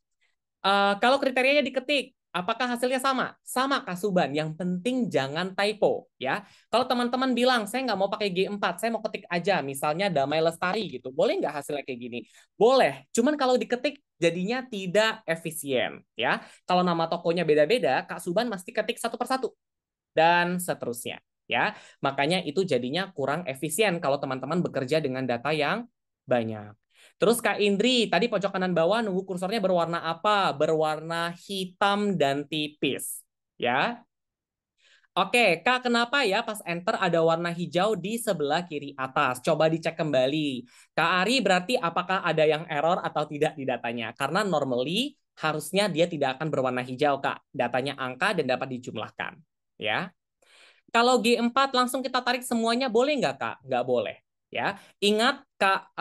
Kalau kriterianya diketik, apakah hasilnya sama? Sama Kasuban. Yang penting jangan typo ya. Kalau teman-teman bilang saya nggak mau pakai G4, saya mau ketik aja misalnya Damai Lestari gitu. Boleh nggak hasilnya kayak gini? Boleh. Cuman kalau diketik jadinya tidak efisien ya. Kalau nama tokonya beda-beda, Kak Suban mesti ketik satu persatu dan seterusnya ya. Makanya itu jadinya kurang efisien kalau teman-teman bekerja dengan data yang banyak. Terus Kak Indri, tadi pojok kanan bawah nunggu kursornya berwarna apa? Berwarna hitam dan tipis. Ya. Oke, Kak, kenapa ya pas enter ada warna hijau di sebelah kiri atas? Coba dicek kembali. Kak Ari, berarti apakah ada yang error atau tidak di datanya? Karena normally harusnya dia tidak akan berwarna hijau, Kak. Datanya angka dan dapat dijumlahkan. Ya. Kalau G4 langsung kita tarik semuanya boleh nggak Kak? Nggak boleh. Ya, ingat Kak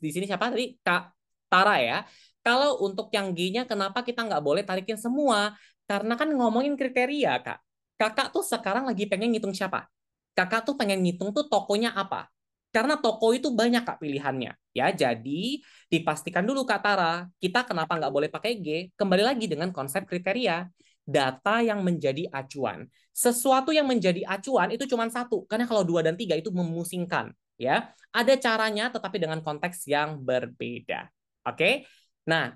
di sini siapa tadi? Kak Tara ya. Kalau untuk yang G-nya kenapa kita nggak boleh tarikin semua? Karena kan ngomongin kriteria Kak. Kakak tuh sekarang lagi pengen ngitung siapa? Kakak tuh pengen ngitung tuh tokonya apa? Karena toko itu banyak Kak pilihannya. Ya, jadi dipastikan dulu Kak Tara, kita kenapa nggak boleh pakai G? Kembali lagi dengan konsep kriteria. Data yang menjadi acuan sesuatu yang menjadi acuan itu cuma satu, karena kalau 2 dan 3 itu memusingkan. Ya, ada caranya, tetapi dengan konteks yang berbeda. Oke, nah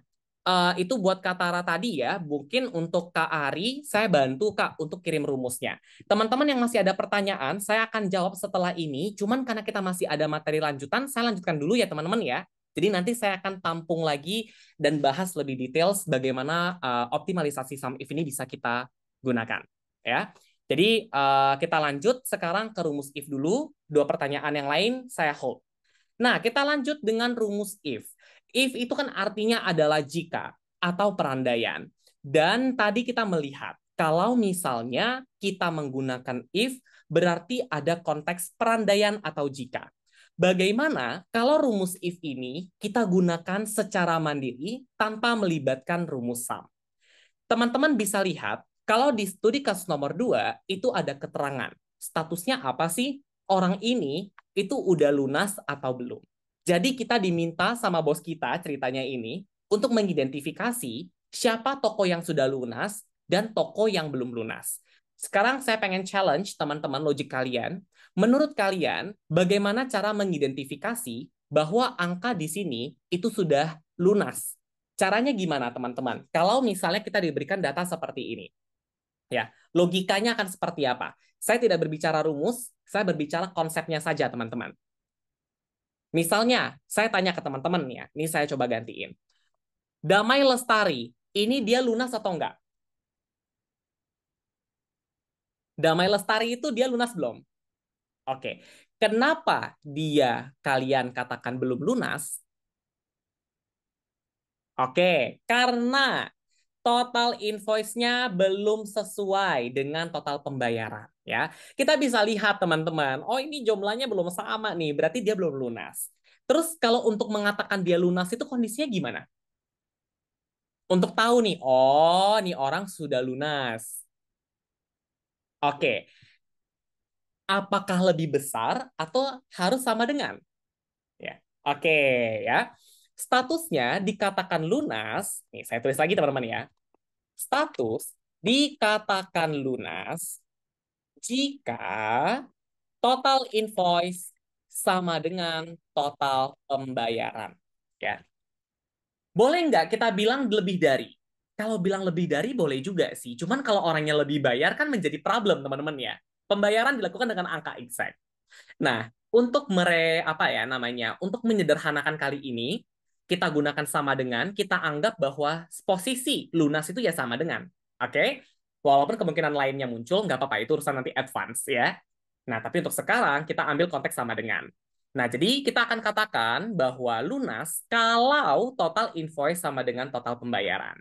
itu buat Kak Tara tadi ya. Mungkin untuk Kak Ari, saya bantu Kak untuk kirim rumusnya. Teman-teman yang masih ada pertanyaan, saya akan jawab setelah ini. Cuman karena kita masih ada materi lanjutan, saya lanjutkan dulu ya teman-teman ya. Jadi nanti saya akan tampung lagi dan bahas lebih detail bagaimana optimalisasi sum if ini bisa kita gunakan. Ya, jadi kita lanjut sekarang ke rumus if dulu. 2 pertanyaan yang lain saya hold. Nah, kita lanjut dengan rumus if. If itu kan artinya adalah jika. atau perandaian. Dan tadi kita melihat, kalau misalnya kita menggunakan if, berarti ada konteks perandaian atau jika. Bagaimana kalau rumus if ini kita gunakan secara mandiri tanpa melibatkan rumus sum? Teman-teman bisa lihat, kalau di studi kasus nomor 2, itu ada keterangan. Statusnya apa sih? Orang ini itu udah lunas atau belum? Jadi kita diminta sama bos kita ceritanya ini untuk mengidentifikasi siapa toko yang sudah lunas dan toko yang belum lunas. Sekarang saya pengen challenge teman-teman logik kalian. Menurut kalian, bagaimana cara mengidentifikasi bahwa angka di sini itu sudah lunas? Caranya gimana, teman-teman? Kalau misalnya kita diberikan data seperti ini, ya, logikanya akan seperti apa? Saya tidak berbicara rumus, saya berbicara konsepnya saja, teman-teman. Misalnya, saya tanya ke teman-teman ya, ini saya coba gantiin. Damai Lestari, ini dia lunas atau enggak? Damai Lestari itu dia lunas belum? Oke. Kenapa dia kalian katakan belum lunas? Oke, karena total invoice-nya belum sesuai dengan total pembayaran ya. Kita bisa lihat teman-teman, oh ini jumlahnya belum sama nih, berarti dia belum lunas. Terus kalau untuk mengatakan dia lunas itu kondisinya gimana? Untuk tahu nih, oh nih orang sudah lunas. Oke, apakah lebih besar atau harus sama dengan? Ya. Oke ya. Statusnya dikatakan lunas, nih saya tulis lagi teman-teman ya. Status dikatakan lunas jika total invoice sama dengan total pembayaran. Ya. Boleh nggak kita bilang lebih dari? Kalau bilang lebih dari boleh juga sih. Cuman kalau orangnya lebih bayar kan menjadi problem teman-teman ya. Pembayaran dilakukan dengan angka exact. Nah, untuk apa ya namanya? Untuk menyederhanakan kali ini, kita gunakan sama dengan, kita anggap bahwa posisi lunas itu ya sama dengan. Oke? Walaupun kemungkinan lainnya muncul, nggak apa-apa, itu urusan nanti advance ya. Nah, tapi untuk sekarang kita ambil konteks sama dengan. Nah, jadi kita akan katakan bahwa lunas kalau total invoice sama dengan total pembayaran.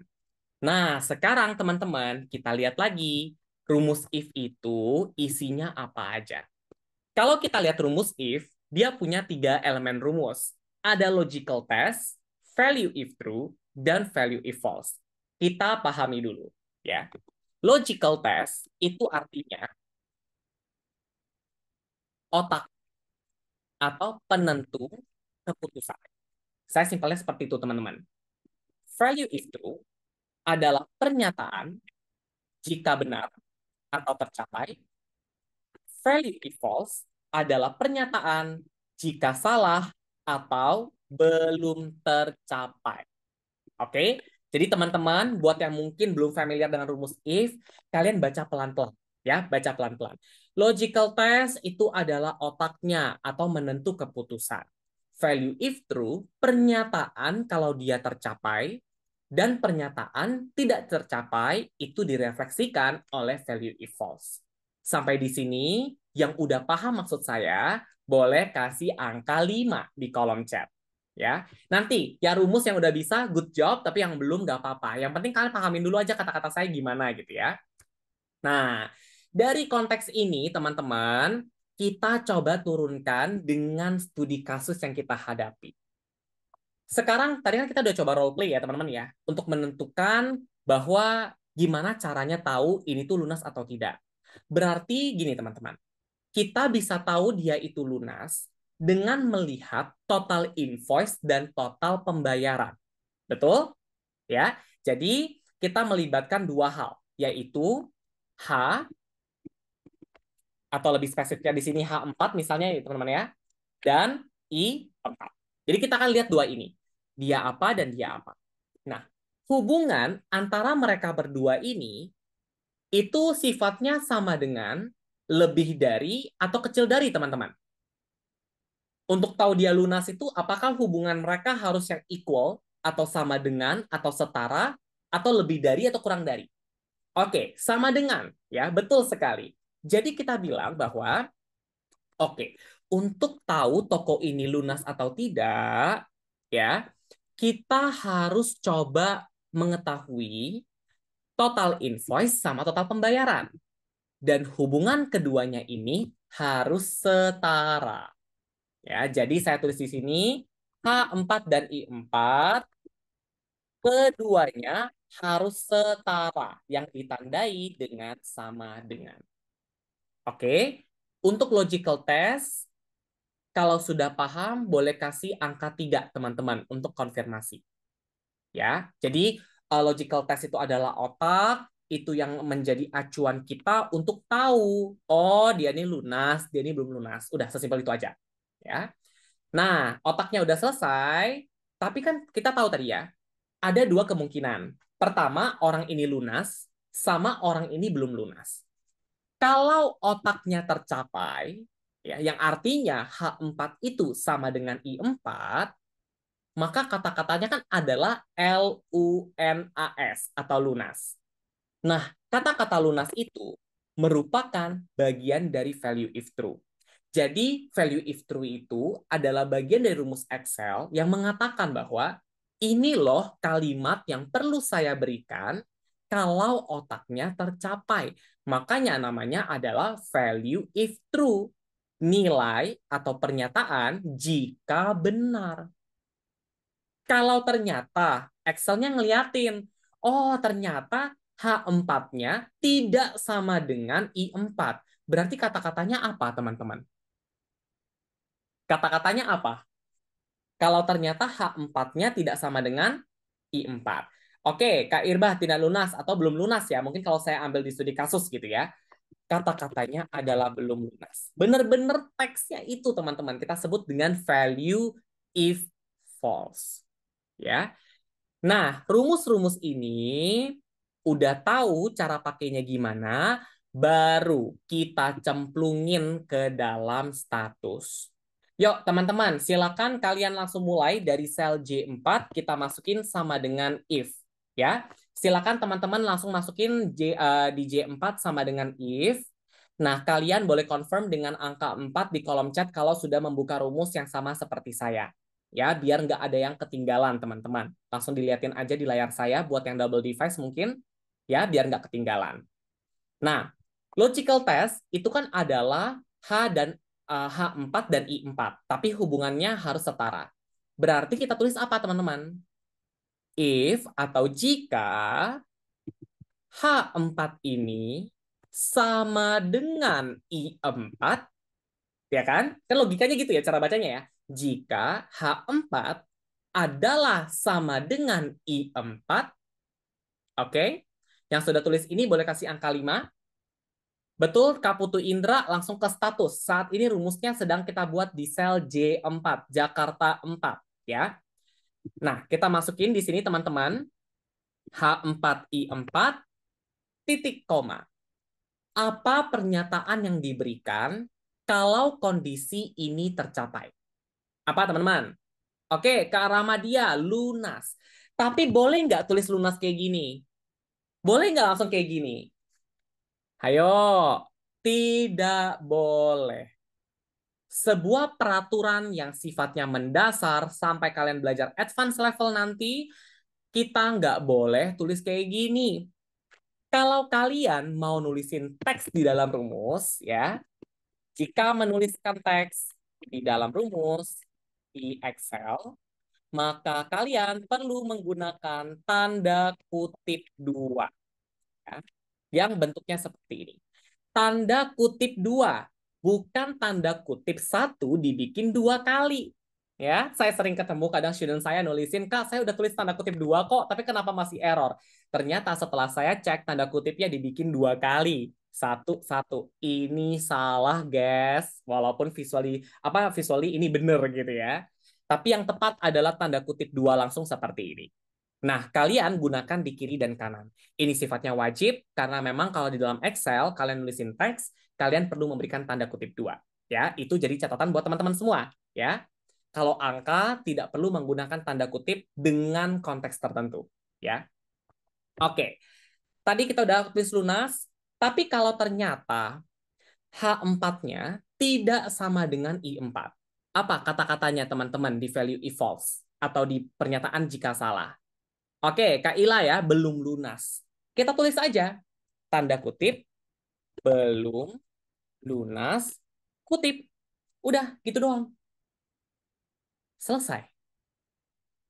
Nah, sekarang teman-teman, kita lihat lagi. Rumus if itu isinya apa aja. Kalau kita lihat rumus if, dia punya 3 elemen rumus. Ada logical test, value if true, dan value if false. Kita pahami dulu. Ya. Logical test itu artinya otak atau penentu keputusan. Saya simpelnya seperti itu, teman-teman. Value if true adalah pernyataan jika benar atau tercapai. Value if false adalah pernyataan jika salah atau belum tercapai. Oke? Jadi teman-teman, buat yang mungkin belum familiar dengan rumus if, kalian baca pelan-pelan. Ya, baca pelan-pelan. Logical test itu adalah otaknya atau menentu keputusan. Value if true, pernyataan kalau dia tercapai, dan pernyataan tidak tercapai itu direfleksikan oleh value if false. Sampai di sini, yang udah paham maksud saya, boleh kasih angka 5 di kolom chat. Ya, nanti ya rumus yang udah bisa, good job, tapi yang belum nggak apa-apa. Yang penting kalian pahamin dulu aja kata-kata saya gimana gitu ya. Nah, dari konteks ini teman-teman, kita coba turunkan dengan studi kasus yang kita hadapi. Sekarang tadi kan kita udah coba role play ya teman-teman ya, untuk menentukan bahwa gimana caranya tahu ini tuh lunas atau tidak. Berarti gini teman-teman, kita bisa tahu dia itu lunas dengan melihat total invoice dan total pembayaran. Betul? Ya. Jadi kita melibatkan 2 hal, yaitu H atau lebih spesifiknya di sini H4 misalnya ya teman-teman ya, dan I4. Jadi kita akan lihat 2 ini. Dia apa dan dia apa. Nah, hubungan antara mereka berdua ini itu sifatnya sama dengan lebih dari atau kecil dari teman-teman. Untuk tahu dia lunas itu apakah hubungan mereka harus yang equal atau sama dengan atau setara atau lebih dari atau kurang dari. Oke, sama dengan ya, betul sekali. Jadi kita bilang bahwa oke, untuk tahu toko ini lunas atau tidak ya, kita harus coba mengetahui total invoice sama total pembayaran. Dan hubungan keduanya ini harus setara. Ya, jadi saya tulis di sini H4 dan I4 keduanya harus setara yang ditandai dengan sama dengan. Oke. Untuk logical test, kalau sudah paham boleh kasih angka 3 teman-teman untuk konfirmasi. Ya. Jadi logical test itu adalah otak, itu yang menjadi acuan kita untuk tahu, oh dia ini lunas, dia ini belum lunas. Udah sesimpel itu aja. Ya. Nah, otaknya udah selesai, tapi kan kita tahu tadi ya, ada dua kemungkinan. Pertama, orang ini lunas, sama orang ini belum lunas. Kalau otaknya tercapai, ya, yang artinya H4 itu sama dengan I4, maka kata-katanya kan adalah LUNAS atau lunas. Nah, kata-kata lunas itu merupakan bagian dari value if true. Jadi, value if true itu adalah bagian dari rumus Excel yang mengatakan bahwa ini loh kalimat yang perlu saya berikan kalau otaknya tercapai. Makanya namanya adalah value if true. Nilai atau pernyataan jika benar. Kalau ternyata Excelnya ngeliatin, oh ternyata H4-nya tidak sama dengan I4. Berarti kata-katanya apa, teman-teman? Kata-katanya apa? Kalau ternyata H4-nya tidak sama dengan I4. Oke, Kak Irbah tidak lunas atau belum lunas ya. Mungkin kalau saya ambil di studi kasus gitu ya. Kata-katanya adalah belum lunas. Benar-benar teksnya itu teman-teman. Kita sebut dengan value if false. Ya. Nah, rumus-rumus ini udah tahu cara pakainya gimana, baru kita cemplungin ke dalam status. Yuk, teman-teman, silakan kalian langsung mulai dari sel J4, kita masukin sama dengan if. Ya, silakan teman-teman langsung masukin di J4 sama dengan if. Nah, kalian boleh confirm dengan angka 4 di kolom chat kalau sudah membuka rumus yang sama seperti saya. Ya, biar nggak ada yang ketinggalan, teman-teman. Langsung dilihatin aja di layar saya buat yang double device mungkin, ya, biar nggak ketinggalan. Nah, logical test itu kan adalah H4 dan I4, tapi hubungannya harus setara. Berarti kita tulis apa, teman-teman? If atau jika H4 ini sama dengan I4, ya kan? Kan logikanya gitu ya cara bacanya ya. Jika H4 adalah sama dengan I4, oke? Yang sudah tulis ini boleh kasih angka 5. Betul, Kak Putu Indra langsung ke status. Saat ini rumusnya sedang kita buat di sel J4, Jakarta 4, ya. Nah, kita masukin di sini teman-teman H4I4 titik koma. Apa pernyataan yang diberikan kalau kondisi ini tercapai? Apa teman-teman? Oke, Kak Ramadia, lunas. Tapi boleh nggak tulis lunas kayak gini? Boleh nggak langsung kayak gini? Ayo, tidak boleh. Sebuah peraturan yang sifatnya mendasar sampai kalian belajar advance level nanti, kita nggak boleh tulis kayak gini. Kalau kalian mau nulisin teks di dalam rumus, ya, jika menuliskan teks di dalam rumus di Excel, maka kalian perlu menggunakan tanda kutip 2, ya, yang bentuknya seperti ini. Tanda kutip 2, bukan tanda kutip 1 dibikin 2 kali. Ya, saya sering ketemu kadang student saya nulisin, "Kak, saya udah tulis tanda kutip 2 kok, tapi kenapa masih error?" Ternyata setelah saya cek tanda kutipnya dibikin 2 kali. Satu, satu. Ini salah, guys. Walaupun visually ini bener gitu ya. Tapi yang tepat adalah tanda kutip 2 langsung seperti ini. Nah, kalian gunakan di kiri dan kanan. Ini sifatnya wajib karena memang kalau di dalam Excel kalian nulisin teks, kalian perlu memberikan tanda kutip 2. Ya, itu jadi catatan buat teman-teman semua, ya. Kalau angka tidak perlu menggunakan tanda kutip dengan konteks tertentu, ya. Oke. Tadi kita udah tulis lunas, tapi kalau ternyata H4-nya tidak sama dengan I4. Apa kata-katanya teman-teman di value if false atau di pernyataan jika salah? Oke, Kak Ila ya, belum lunas. Kita tulis aja, tanda kutip, belum lunas, kutip. Udah, gitu doang. Selesai.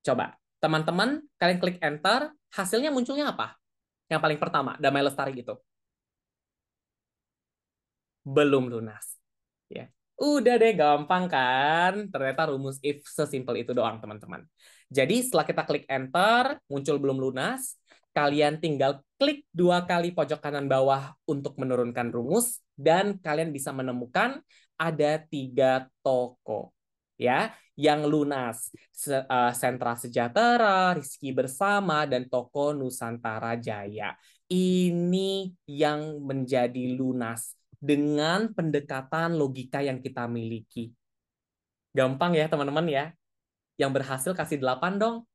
Coba, teman-teman, kalian klik enter, hasilnya munculnya apa? Yang paling pertama, Damai Lestari gitu. Belum lunas. Ya. Udah deh, gampang kan? Ternyata rumus if sesimpel itu doang, teman-teman. Jadi setelah kita klik enter, muncul belum lunas, kalian tinggal klik 2 kali pojok kanan bawah untuk menurunkan rumus, dan kalian bisa menemukan ada 3 toko. Ya, yang lunas. Sentra Sejahtera, Rizky Bersama, dan toko Nusantara Jaya. Ini yang menjadi lunas dengan pendekatan logika yang kita miliki. Gampang ya teman-teman ya. Yang berhasil kasih 8 dong.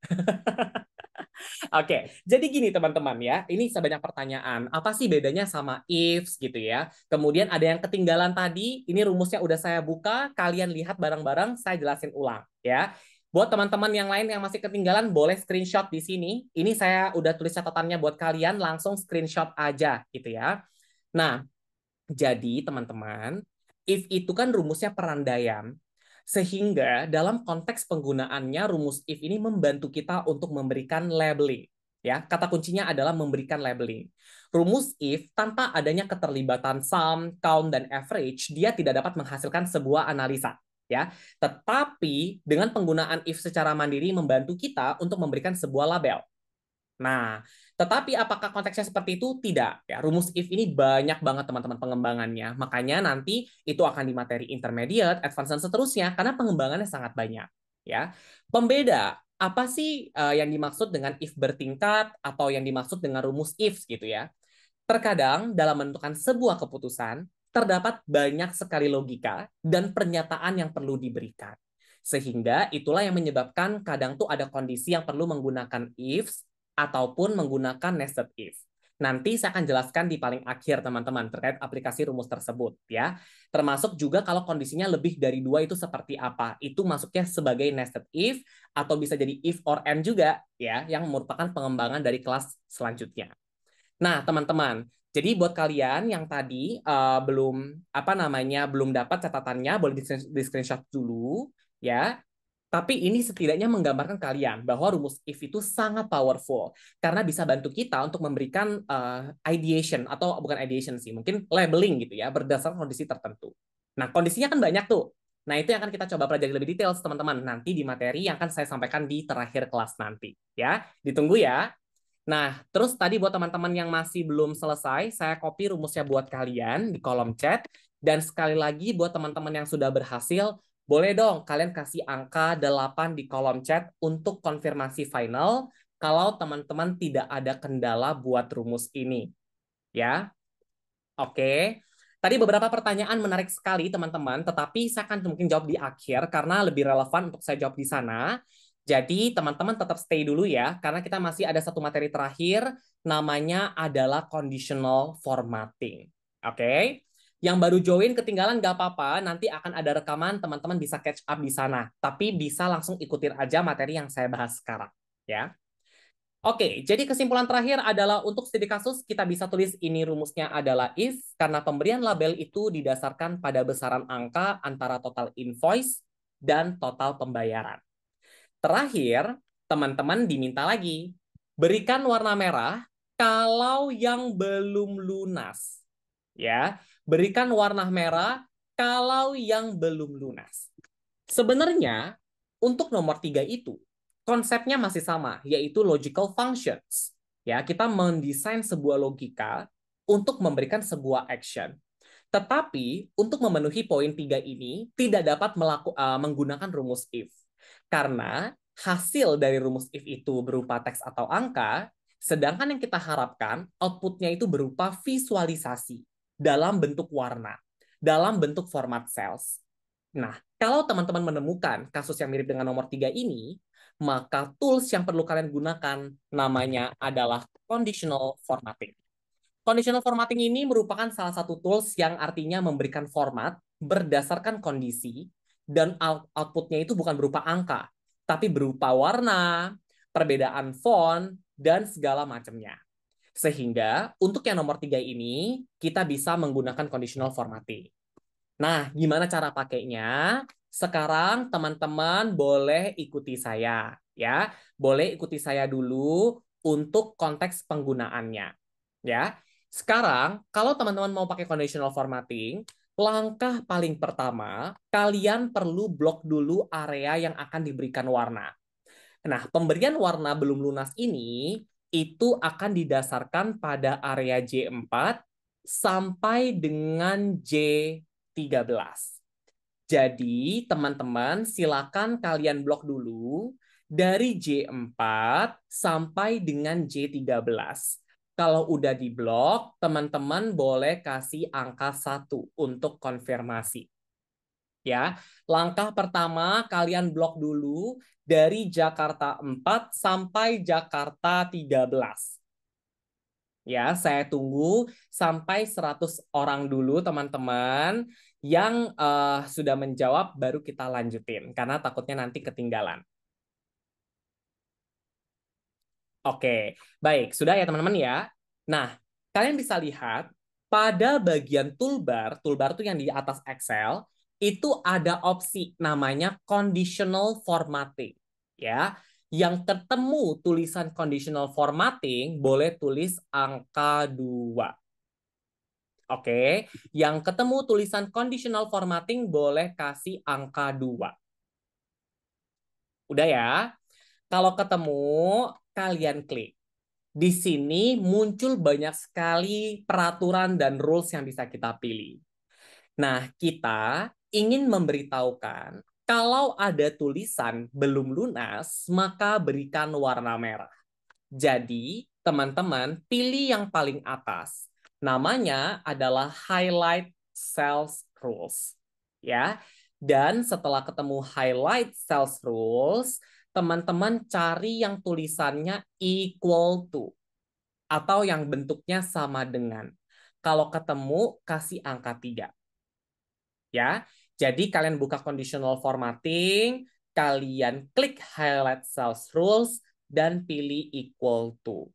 Oke, jadi gini teman-teman ya. Ini sebanyak pertanyaan. Apa sih bedanya sama ifs gitu ya? Kemudian ada yang ketinggalan tadi. Ini rumusnya udah saya buka. Kalian lihat bareng-bareng. Saya jelasin ulang ya. Buat teman-teman yang lain yang masih ketinggalan, boleh screenshot di sini. Ini saya udah tulis catatannya buat kalian. Langsung screenshot aja gitu ya. Nah, jadi teman-teman, if itu kan rumusnya perandaian, sehingga dalam konteks penggunaannya rumus if ini membantu kita untuk memberikan labeling. Ya, kata kuncinya adalah memberikan labeling. Rumus if tanpa adanya keterlibatan sum, count, dan average, dia tidak dapat menghasilkan sebuah analisa. Ya, tetapi dengan penggunaan if secara mandiri membantu kita untuk memberikan sebuah label. Nah, tetapi apakah konteksnya seperti itu? Tidak. Ya, rumus if ini banyak banget teman-teman pengembangannya. Makanya nanti itu akan di materi intermediate, advance dan seterusnya karena pengembangannya sangat banyak. Ya, pembeda apa sih yang dimaksud dengan if bertingkat atau yang dimaksud dengan rumus if gitu ya? Terkadang dalam menentukan sebuah keputusan terdapat banyak sekali logika dan pernyataan yang perlu diberikan. Sehingga itulah yang menyebabkan kadang tuh ada kondisi yang perlu menggunakan ifs ataupun menggunakan nested if. Nanti saya akan jelaskan di paling akhir teman-teman terkait aplikasi rumus tersebut ya. Termasuk juga kalau kondisinya lebih dari 2 itu seperti apa. Itu masuknya sebagai nested if atau bisa jadi if or and juga ya yang merupakan pengembangan dari kelas selanjutnya. Nah, teman-teman, jadi buat kalian yang tadi belum apa namanya belum dapat catatannya, boleh di screenshot dulu ya. Tapi ini setidaknya menggambarkan kalian bahwa rumus if itu sangat powerful karena bisa bantu kita untuk memberikan ideation atau bukan ideation sih, mungkin labeling gitu ya berdasarkan kondisi tertentu. Nah, kondisinya kan banyak tuh. Nah, itu yang akan kita coba pelajari lebih detail teman-teman nanti di materi yang akan saya sampaikan di terakhir kelas nanti ya. Ditunggu ya. Nah, terus tadi buat teman-teman yang masih belum selesai, saya copy rumusnya buat kalian di kolom chat. Dan sekali lagi buat teman-teman yang sudah berhasil, boleh dong kalian kasih angka 8 di kolom chat untuk konfirmasi final kalau teman-teman tidak ada kendala buat rumus ini. Ya, oke. Tadi beberapa pertanyaan menarik sekali teman-teman, tetapi saya akan mungkin jawab di akhir karena lebih relevan untuk saya jawab di sana. Jadi teman-teman tetap stay dulu ya, karena kita masih ada satu materi terakhir, namanya adalah conditional formatting. Oke? Yang baru join ketinggalan gak apa-apa, nanti akan ada rekaman, teman-teman bisa catch up di sana. Tapi bisa langsung ikutin aja materi yang saya bahas sekarang. Ya. Oke, jadi kesimpulan terakhir adalah untuk studi kasus kita bisa tulis ini rumusnya adalah if karena pemberian label itu didasarkan pada besaran angka antara total invoice dan total pembayaran. Terakhir, teman-teman diminta lagi berikan warna merah kalau yang belum lunas. Ya, berikan warna merah kalau yang belum lunas. Sebenarnya untuk nomor 3 itu konsepnya masih sama, yaitu logical functions. Ya, kita mendesain sebuah logika untuk memberikan sebuah action. Tetapi untuk memenuhi poin 3 ini tidak dapat menggunakan rumus if. Karena hasil dari rumus if itu berupa teks atau angka, sedangkan yang kita harapkan outputnya itu berupa visualisasi dalam bentuk warna, dalam bentuk format cells. Nah, kalau teman-teman menemukan kasus yang mirip dengan nomor 3 ini, maka tools yang perlu kalian gunakan namanya adalah conditional formatting. Conditional formatting ini merupakan salah satu tools yang artinya memberikan format berdasarkan kondisi dan outputnya itu bukan berupa angka, tapi berupa warna, perbedaan font, dan segala macamnya. Sehingga untuk yang nomor 3 ini, kita bisa menggunakan conditional formatting. Nah, gimana cara pakainya? Sekarang teman-teman boleh ikuti saya, ya. Boleh ikuti saya dulu untuk konteks penggunaannya, ya. Sekarang, kalau teman-teman mau pakai conditional formatting, langkah paling pertama, kalian perlu blok dulu area yang akan diberikan warna. Nah, pemberian warna belum lunas ini itu akan didasarkan pada area J4 sampai dengan J13. Jadi, teman-teman, silakan kalian blok dulu dari J4 sampai dengan J13. Kalau udah diblok, teman-teman boleh kasih angka 1 untuk konfirmasi. Ya, langkah pertama kalian blok dulu dari Jakarta 4 sampai Jakarta 13. Ya, saya tunggu sampai 100 orang dulu teman-teman yang sudah menjawab baru kita lanjutin karena takutnya nanti ketinggalan. Oke, baik. Sudah ya teman-teman ya. Nah, kalian bisa lihat pada bagian toolbar, toolbar itu yang di atas Excel, itu ada opsi namanya conditional formatting. Ya, yang ketemu tulisan conditional formatting boleh tulis angka 2. Oke, yang ketemu tulisan conditional formatting boleh kasih angka 2. Udah ya? Kalau ketemu, kalian klik. Di sini muncul banyak sekali peraturan dan rules yang bisa kita pilih. Nah, kita ingin memberitahukan kalau ada tulisan belum lunas, maka berikan warna merah. Jadi, teman-teman pilih yang paling atas. Namanya adalah highlight cells rules. Ya. Dan setelah ketemu highlight cells rules, teman-teman cari yang tulisannya equal to atau yang bentuknya sama dengan. Kalau ketemu, kasih angka 3. Ya. Jadi kalian buka conditional formatting, kalian klik highlight cells rules, dan pilih equal to.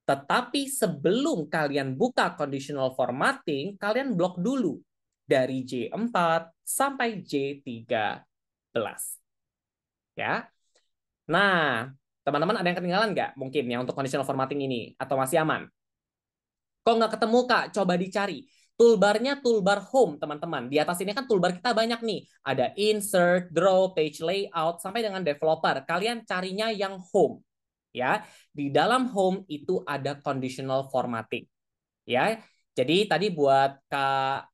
Tetapi sebelum kalian buka conditional formatting, kalian blok dulu dari J4 sampai J13. Ya. Nah, teman-teman ada yang ketinggalan nggak mungkin ya untuk conditional formatting ini? Atau masih aman? Kok nggak ketemu, Kak? Coba dicari. Toolbarnya toolbar home, teman-teman. Di atas ini kan toolbar kita banyak nih. Ada insert, draw, page layout, sampai dengan developer. Kalian carinya yang home. Ya, di dalam home itu ada conditional formatting. Ya, jadi tadi buat Kak,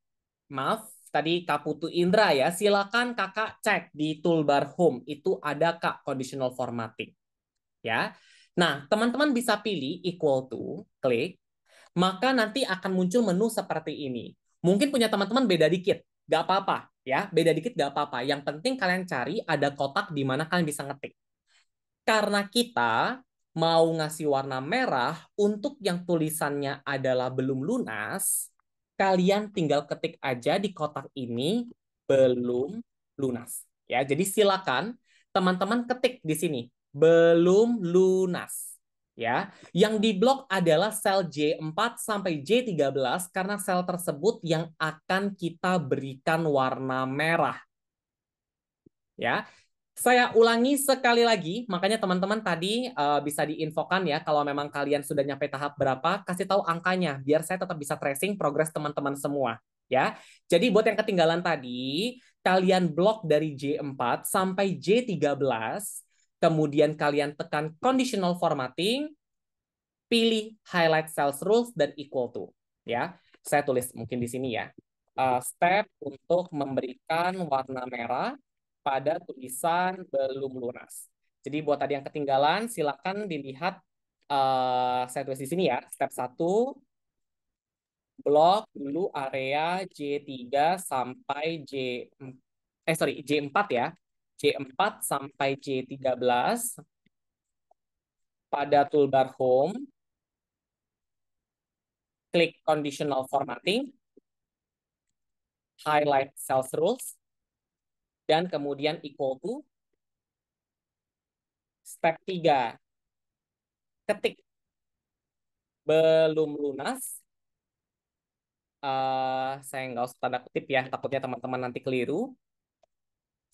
maaf, tadi Kak Putu Indra ya, silakan Kakak cek di toolbar home. Itu ada Kak conditional formatting. Ya, nah teman-teman bisa pilih equal to, klik, maka nanti akan muncul menu seperti ini. Mungkin punya teman-teman beda dikit, nggak apa-apa ya, beda dikit nggak apa-apa. Yang penting kalian cari ada kotak di mana kalian bisa ngetik. Karena kita mau ngasih warna merah untuk yang tulisannya adalah belum lunas, kalian tinggal ketik aja di kotak ini belum lunas. Ya, jadi silakan teman-teman ketik di sini belum lunas. Ya, yang diblok adalah sel J4 sampai J13 karena sel tersebut yang akan kita berikan warna merah. Ya, saya ulangi sekali lagi, makanya teman-teman tadi bisa diinfokan ya kalau memang kalian sudah nyampe tahap berapa, kasih tahu angkanya biar saya tetap bisa tracing progres teman-teman semua ya. Jadi buat yang ketinggalan tadi, kalian blok dari J4 sampai J13, kemudian kalian tekan conditional formatting, pilih highlight cells rules dan equal to ya. Saya tulis mungkin di sini ya. Step untuk memberikan warna merah pada tulisan belum lunas. Jadi buat tadi yang ketinggalan, silakan dilihat saya tulis di sini ya. Step 1, blok dulu area J3 sampai J4 ya. J4 sampai J13 pada toolbar home, klik conditional formatting, highlight cells rules, dan kemudian equal to. Step 3, ketik belum lunas. Saya nggak usah tanda kutip ya, takutnya teman-teman nanti keliru.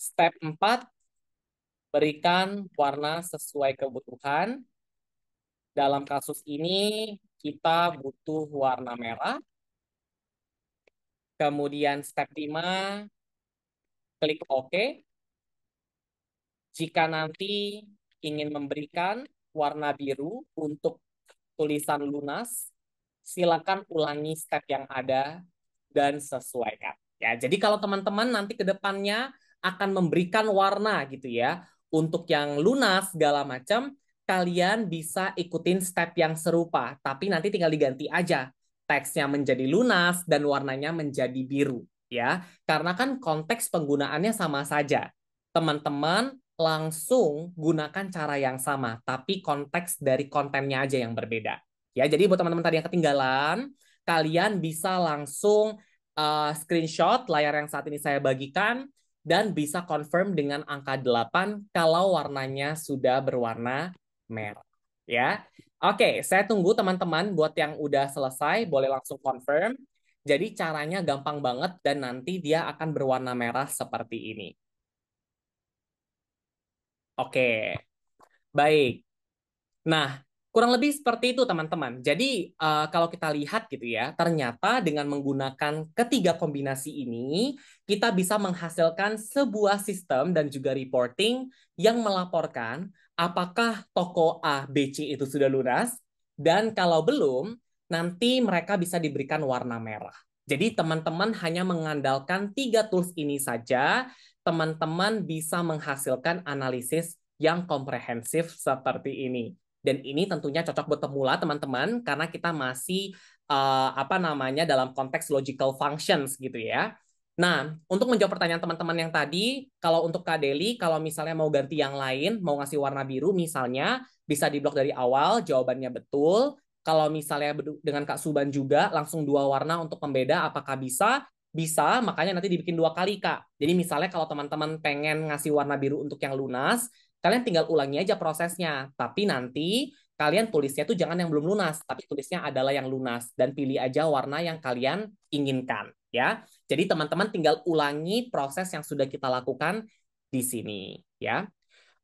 Step 4, berikan warna sesuai kebutuhan. Dalam kasus ini, kita butuh warna merah. Kemudian step 5, klik OK. Jika nanti ingin memberikan warna biru untuk tulisan lunas, silakan ulangi step yang ada dan sesuaikan. Ya, jadi kalau teman-teman nanti ke depannya akan memberikan warna gitu ya, untuk yang lunas segala macam, kalian bisa ikutin step yang serupa, tapi nanti tinggal diganti aja. Teksnya menjadi lunas dan warnanya menjadi biru ya. Karena kan konteks penggunaannya sama saja. Teman-teman langsung gunakan cara yang sama, tapi konteks dari kontennya aja yang berbeda. Ya, jadi buat teman-teman tadi yang ketinggalan, kalian bisa langsung screenshot layar yang saat ini saya bagikan dan bisa confirm dengan angka 8 kalau warnanya sudah berwarna merah. Ya. Oke, saya tunggu teman-teman buat yang udah selesai, boleh langsung confirm. Jadi caranya gampang banget dan nanti dia akan berwarna merah seperti ini. Oke, baik. Nah, kurang lebih seperti itu teman-teman. Jadi kalau kita lihat gitu ya, ternyata dengan menggunakan ketiga kombinasi ini, kita bisa menghasilkan sebuah sistem dan juga reporting yang melaporkan apakah toko A, B, C itu sudah lunas, dan kalau belum, nanti mereka bisa diberikan warna merah. Jadi teman-teman hanya mengandalkan tiga tools ini saja, teman-teman bisa menghasilkan analisis yang komprehensif seperti ini. Dan ini tentunya cocok buat pemula teman-teman karena kita masih apa namanya dalam konteks logical functions gitu ya. Nah, untuk menjawab pertanyaan teman-teman yang tadi, kalau untuk Kak Deli, kalau misalnya mau ganti yang lain, mau ngasih warna biru misalnya, bisa diblok dari awal, jawabannya betul. Kalau misalnya dengan Kak Suban juga, langsung dua warna untuk pembeda, apakah bisa? Bisa, makanya nanti dibikin dua kali, Kak. Jadi misalnya kalau teman-teman pengen ngasih warna biru untuk yang lunas, kalian tinggal ulangi aja prosesnya. Tapi nanti kalian tulisnya tuh jangan yang belum lunas, tapi tulisnya adalah yang lunas dan pilih aja warna yang kalian inginkan ya. Jadi teman-teman tinggal ulangi proses yang sudah kita lakukan di sini ya.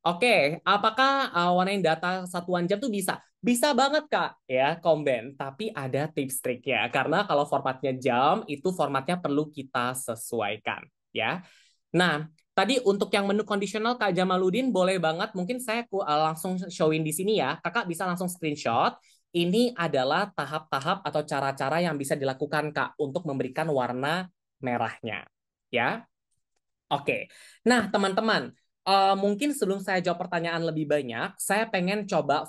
Oke, apakah warnain data satuan jam tuh bisa? Bisa banget Kak ya, Komben. Tapi ada tips triknya karena kalau formatnya jam itu formatnya perlu kita sesuaikan ya. Nah, tadi untuk yang menu kondisional Kak Jamaludin boleh banget mungkin saya langsung showin di sini ya. Kakak bisa langsung screenshot. Ini adalah tahap-tahap atau cara-cara yang bisa dilakukan Kak untuk memberikan warna merahnya. Ya. Oke. Nah, teman-teman, mungkin sebelum saya jawab pertanyaan lebih banyak, saya pengen coba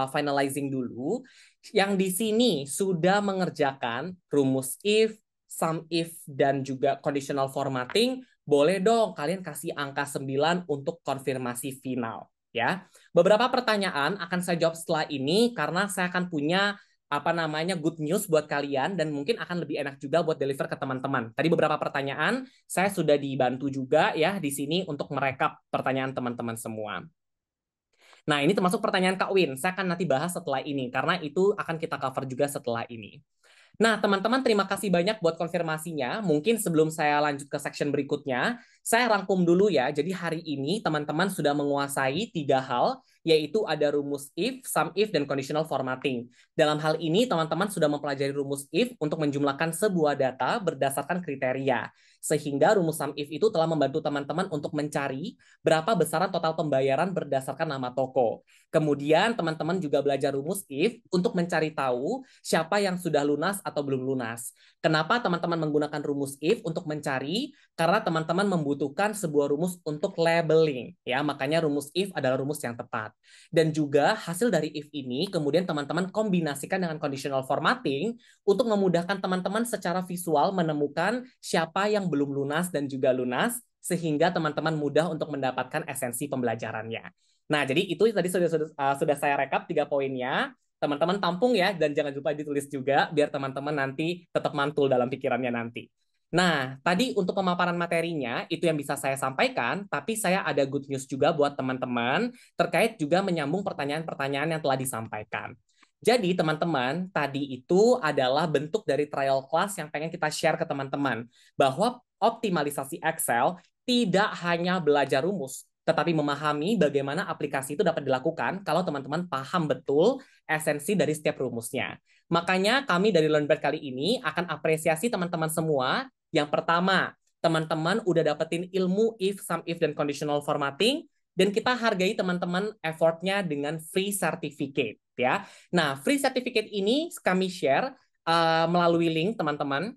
finalizing dulu. Yang di sini sudah mengerjakan rumus if, sum if, dan juga conditional formatting, boleh dong kalian kasih angka 9 untuk konfirmasi final. Ya, beberapa pertanyaan akan saya jawab setelah ini karena saya akan punya apa namanya good news buat kalian dan mungkin akan lebih enak juga buat deliver ke teman-teman. Tadi beberapa pertanyaan saya sudah dibantu juga ya di sini untuk merekap pertanyaan teman-teman semua. Nah, ini termasuk pertanyaan Kak Win. Saya akan nanti bahas setelah ini karena itu akan kita cover juga setelah ini. Nah, teman-teman terima kasih banyak buat konfirmasinya. Mungkin sebelum saya lanjut ke section berikutnya, saya rangkum dulu ya. Jadi hari ini teman-teman sudah menguasai tiga hal, yaitu ada rumus if, sum if, dan conditional formatting. Dalam hal ini, teman-teman sudah mempelajari rumus if untuk menjumlahkan sebuah data berdasarkan kriteria. Sehingga rumus sum if itu telah membantu teman-teman untuk mencari berapa besaran total pembayaran berdasarkan nama toko. Kemudian teman-teman juga belajar rumus if untuk mencari tahu siapa yang sudah lunas atau belum lunas. Kenapa teman-teman menggunakan rumus if untuk mencari? Karena teman-teman membutuhkan sebuah rumus untuk labeling. Ya, makanya rumus if adalah rumus yang tepat. Dan juga hasil dari if ini kemudian teman-teman kombinasikan dengan conditional formatting untuk memudahkan teman-teman secara visual menemukan siapa yang belum lunas dan juga lunas sehingga teman-teman mudah untuk mendapatkan esensi pembelajarannya. Nah, jadi itu tadi sudah saya rekap tiga poinnya. Teman-teman tampung ya, dan jangan lupa ditulis juga biar teman-teman nanti tetap mantul dalam pikirannya nanti. Nah, tadi untuk pemaparan materinya itu yang bisa saya sampaikan, tapi saya ada good news juga buat teman-teman terkait juga menyambung pertanyaan-pertanyaan yang telah disampaikan. Jadi teman-teman, tadi itu adalah bentuk dari trial class yang pengen kita share ke teman-teman. Bahwa optimalisasi Excel tidak hanya belajar rumus, tetapi memahami bagaimana aplikasi itu dapat dilakukan kalau teman-teman paham betul esensi dari setiap rumusnya. Makanya kami dari LearnBird kali ini akan apresiasi teman-teman semua. Yang pertama, teman-teman udah dapetin ilmu if, sum if, dan conditional formatting, dan kita hargai teman-teman effortnya dengan free certificate ya. Nah, free certificate ini kami share melalui link teman-teman.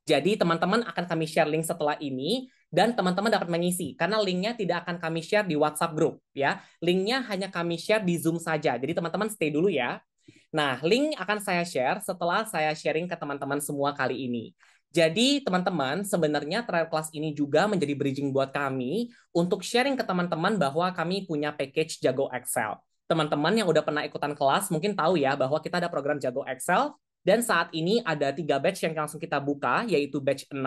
Jadi teman-teman akan kami share link setelah ini dan teman-teman dapat mengisi karena linknya tidak akan kami share di WhatsApp group ya. Linknya hanya kami share di Zoom saja. Jadi teman-teman stay dulu ya. Nah, link akan saya share setelah saya sharing ke teman-teman semua kali ini. Jadi teman-teman, sebenarnya trial class ini juga menjadi bridging buat kami untuk sharing ke teman-teman bahwa kami punya package Jago Excel. Teman-teman yang udah pernah ikutan kelas mungkin tahu ya bahwa kita ada program Jago Excel dan saat ini ada 3 batch yang langsung kita buka, yaitu batch 6,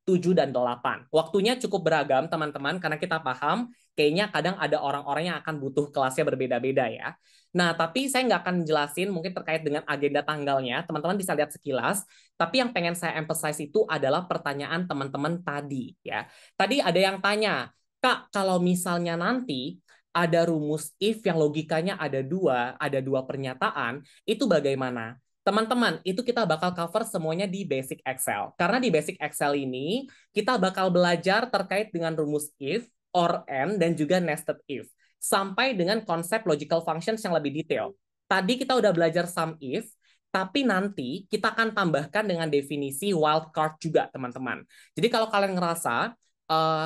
7, dan 8. Waktunya cukup beragam teman-teman karena kita paham kayaknya kadang ada orang-orang yang akan butuh kelasnya berbeda-beda ya. Nah, tapi saya nggak akan jelasin mungkin terkait dengan agenda tanggalnya. Teman-teman bisa lihat sekilas. Tapi yang pengen saya emphasize itu adalah pertanyaan teman-teman tadi. Ya, tadi ada yang tanya, Kak, kalau misalnya nanti ada rumus if yang logikanya ada dua pernyataan, itu bagaimana? Teman-teman, itu kita bakal cover semuanya di Basic Excel. Karena di Basic Excel ini, kita bakal belajar terkait dengan rumus if, or, and, dan juga nested if sampai dengan konsep logical functions yang lebih detail. Tadi kita udah belajar sum if, tapi nanti kita akan tambahkan dengan definisi wildcard juga, teman-teman. Jadi kalau kalian ngerasa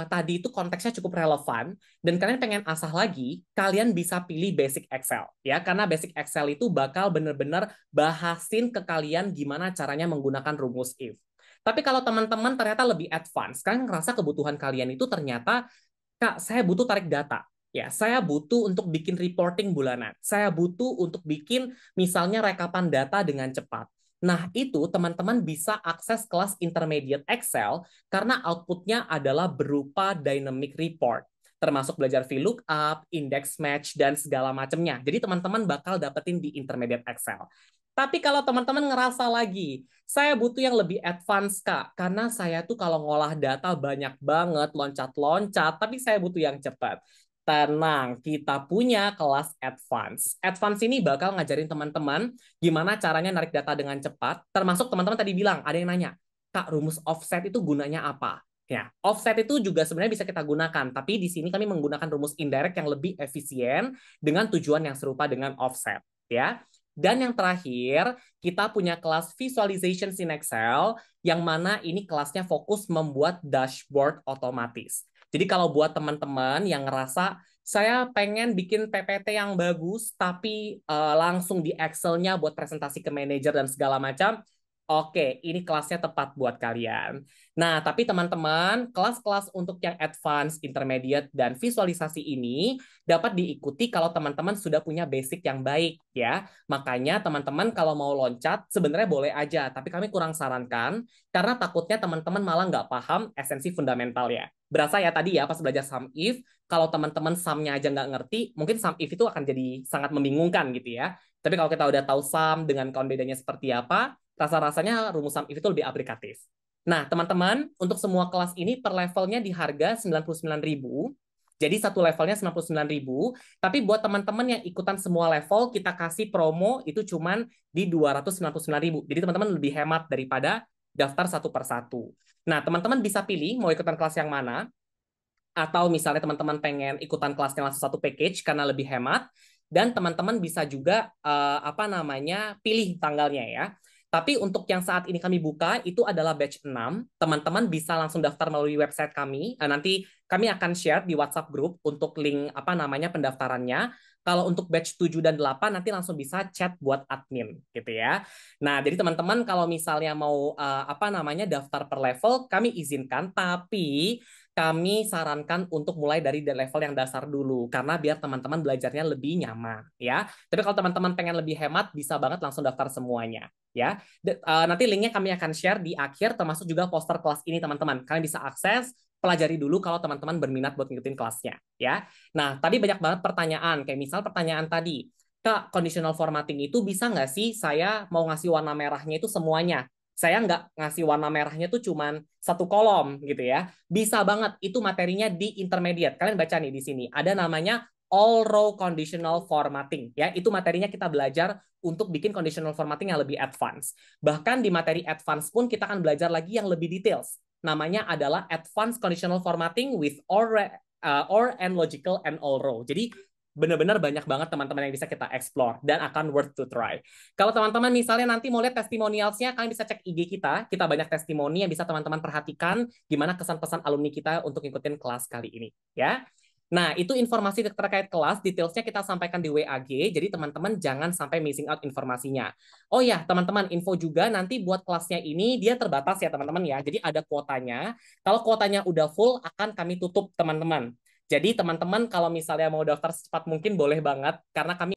tadi itu konteksnya cukup relevan dan kalian pengen asah lagi, kalian bisa pilih Basic Excel ya, karena Basic Excel itu bakal bener-bener bahasin ke kalian gimana caranya menggunakan rumus if. Tapi kalau teman-teman ternyata lebih advance, kalian ngerasa kebutuhan kalian itu ternyata, Kak, saya butuh tarik data. Ya, saya butuh untuk bikin reporting bulanan. Saya butuh untuk bikin misalnya rekapan data dengan cepat. Nah, itu teman-teman bisa akses kelas intermediate Excel karena outputnya adalah berupa dynamic report, termasuk belajar VLOOKUP, index match, dan segala macamnya. Jadi teman-teman bakal dapetin di intermediate Excel. Tapi kalau teman-teman ngerasa lagi, saya butuh yang lebih advance, Kak. Karena saya tuh kalau ngolah data banyak banget, loncat-loncat, tapi saya butuh yang cepat. Tenang, kita punya kelas advance. Advance ini bakal ngajarin teman-teman gimana caranya narik data dengan cepat. Termasuk teman-teman tadi bilang, ada yang nanya, Kak, rumus offset itu gunanya apa? Ya, offset itu juga sebenarnya bisa kita gunakan, tapi di sini kami menggunakan rumus indirect yang lebih efisien dengan tujuan yang serupa dengan offset. Ya, dan yang terakhir, kita punya kelas Visualization in Excel, yang mana ini kelasnya fokus membuat dashboard otomatis. Jadi kalau buat teman-teman yang ngerasa, saya pengen bikin PPT yang bagus, tapi langsung di Excel-nya buat presentasi ke manajer dan segala macam, oke, ini kelasnya tepat buat kalian. Nah, tapi teman-teman, kelas-kelas untuk yang advance, intermediate, dan visualisasi ini dapat diikuti kalau teman-teman sudah punya basic yang baik ya. Makanya teman-teman kalau mau loncat sebenarnya boleh aja, tapi kami kurang sarankan karena takutnya teman-teman malah nggak paham esensi fundamental ya. Berasa ya tadi ya pas belajar sum if, kalau teman-teman sum-nya aja nggak ngerti, mungkin sum if itu akan jadi sangat membingungkan gitu ya. Tapi kalau kita udah tahu sum dengan count bedanya seperti apa, rasa-rasanya rumus sum if itu lebih aplikatif. Nah, teman-teman, untuk semua kelas ini per levelnya di harga 99.000. Jadi satu levelnya 99.000, tapi buat teman-teman yang ikutan semua level, kita kasih promo itu cuman di 299.000. Jadi teman-teman lebih hemat daripada daftar satu per satu. Nah, teman-teman bisa pilih mau ikutan kelas yang mana, atau misalnya teman-teman pengen ikutan kelasnya langsung satu package karena lebih hemat, dan teman-teman bisa juga pilih tanggalnya ya. Tapi untuk yang saat ini kami buka itu adalah batch 6. Teman-teman bisa langsung daftar melalui website kami. Nanti kami akan share di WhatsApp group untuk link pendaftarannya. Kalau untuk batch 7 dan 8 nanti langsung bisa chat buat admin gitu ya. Nah, jadi teman-teman kalau misalnya mau daftar per level kami izinkan, tapi kami sarankan untuk mulai dari level yang dasar dulu karena biar teman-teman belajarnya lebih nyaman ya. Tapi kalau teman-teman pengen lebih hemat bisa banget langsung daftar semuanya ya. Nanti linknya kami akan share di akhir termasuk juga poster kelas ini teman-teman. Kalian bisa akses, pelajari dulu kalau teman-teman berminat buat ngikutin kelasnya ya. Nah, tadi banyak banget pertanyaan kayak misal pertanyaan tadi, Kak, conditional formatting itu bisa nggak sih saya mau ngasih warna merahnya itu semuanya? Saya nggak ngasih warna merahnya tuh cuman satu kolom gitu ya. Bisa banget, itu materinya di intermediate. Kalian baca nih di sini, ada namanya all row conditional formatting. Ya, itu materinya kita belajar untuk bikin conditional formatting yang lebih advance. Bahkan di materi advance pun kita akan belajar lagi yang lebih details. Namanya adalah advanced conditional formatting with or and logical and all row. Jadi benar-benar banyak banget teman-teman yang bisa kita explore dan akan worth to try. Kalau teman-teman misalnya nanti mau lihat testimonialsnya, kalian bisa cek IG kita. Kita banyak testimoni yang bisa teman-teman perhatikan gimana kesan-pesan alumni kita untuk ngikutin kelas kali ini, ya. Nah, itu informasi terkait kelas, detailsnya kita sampaikan di WAG, jadi teman-teman jangan sampai missing out informasinya. Oh ya, teman-teman, info juga nanti buat kelasnya ini, dia terbatas ya teman-teman ya, jadi ada kuotanya. Kalau kuotanya udah full, akan kami tutup teman-teman. Jadi teman-teman kalau misalnya mau daftar secepat mungkin boleh banget, karena kami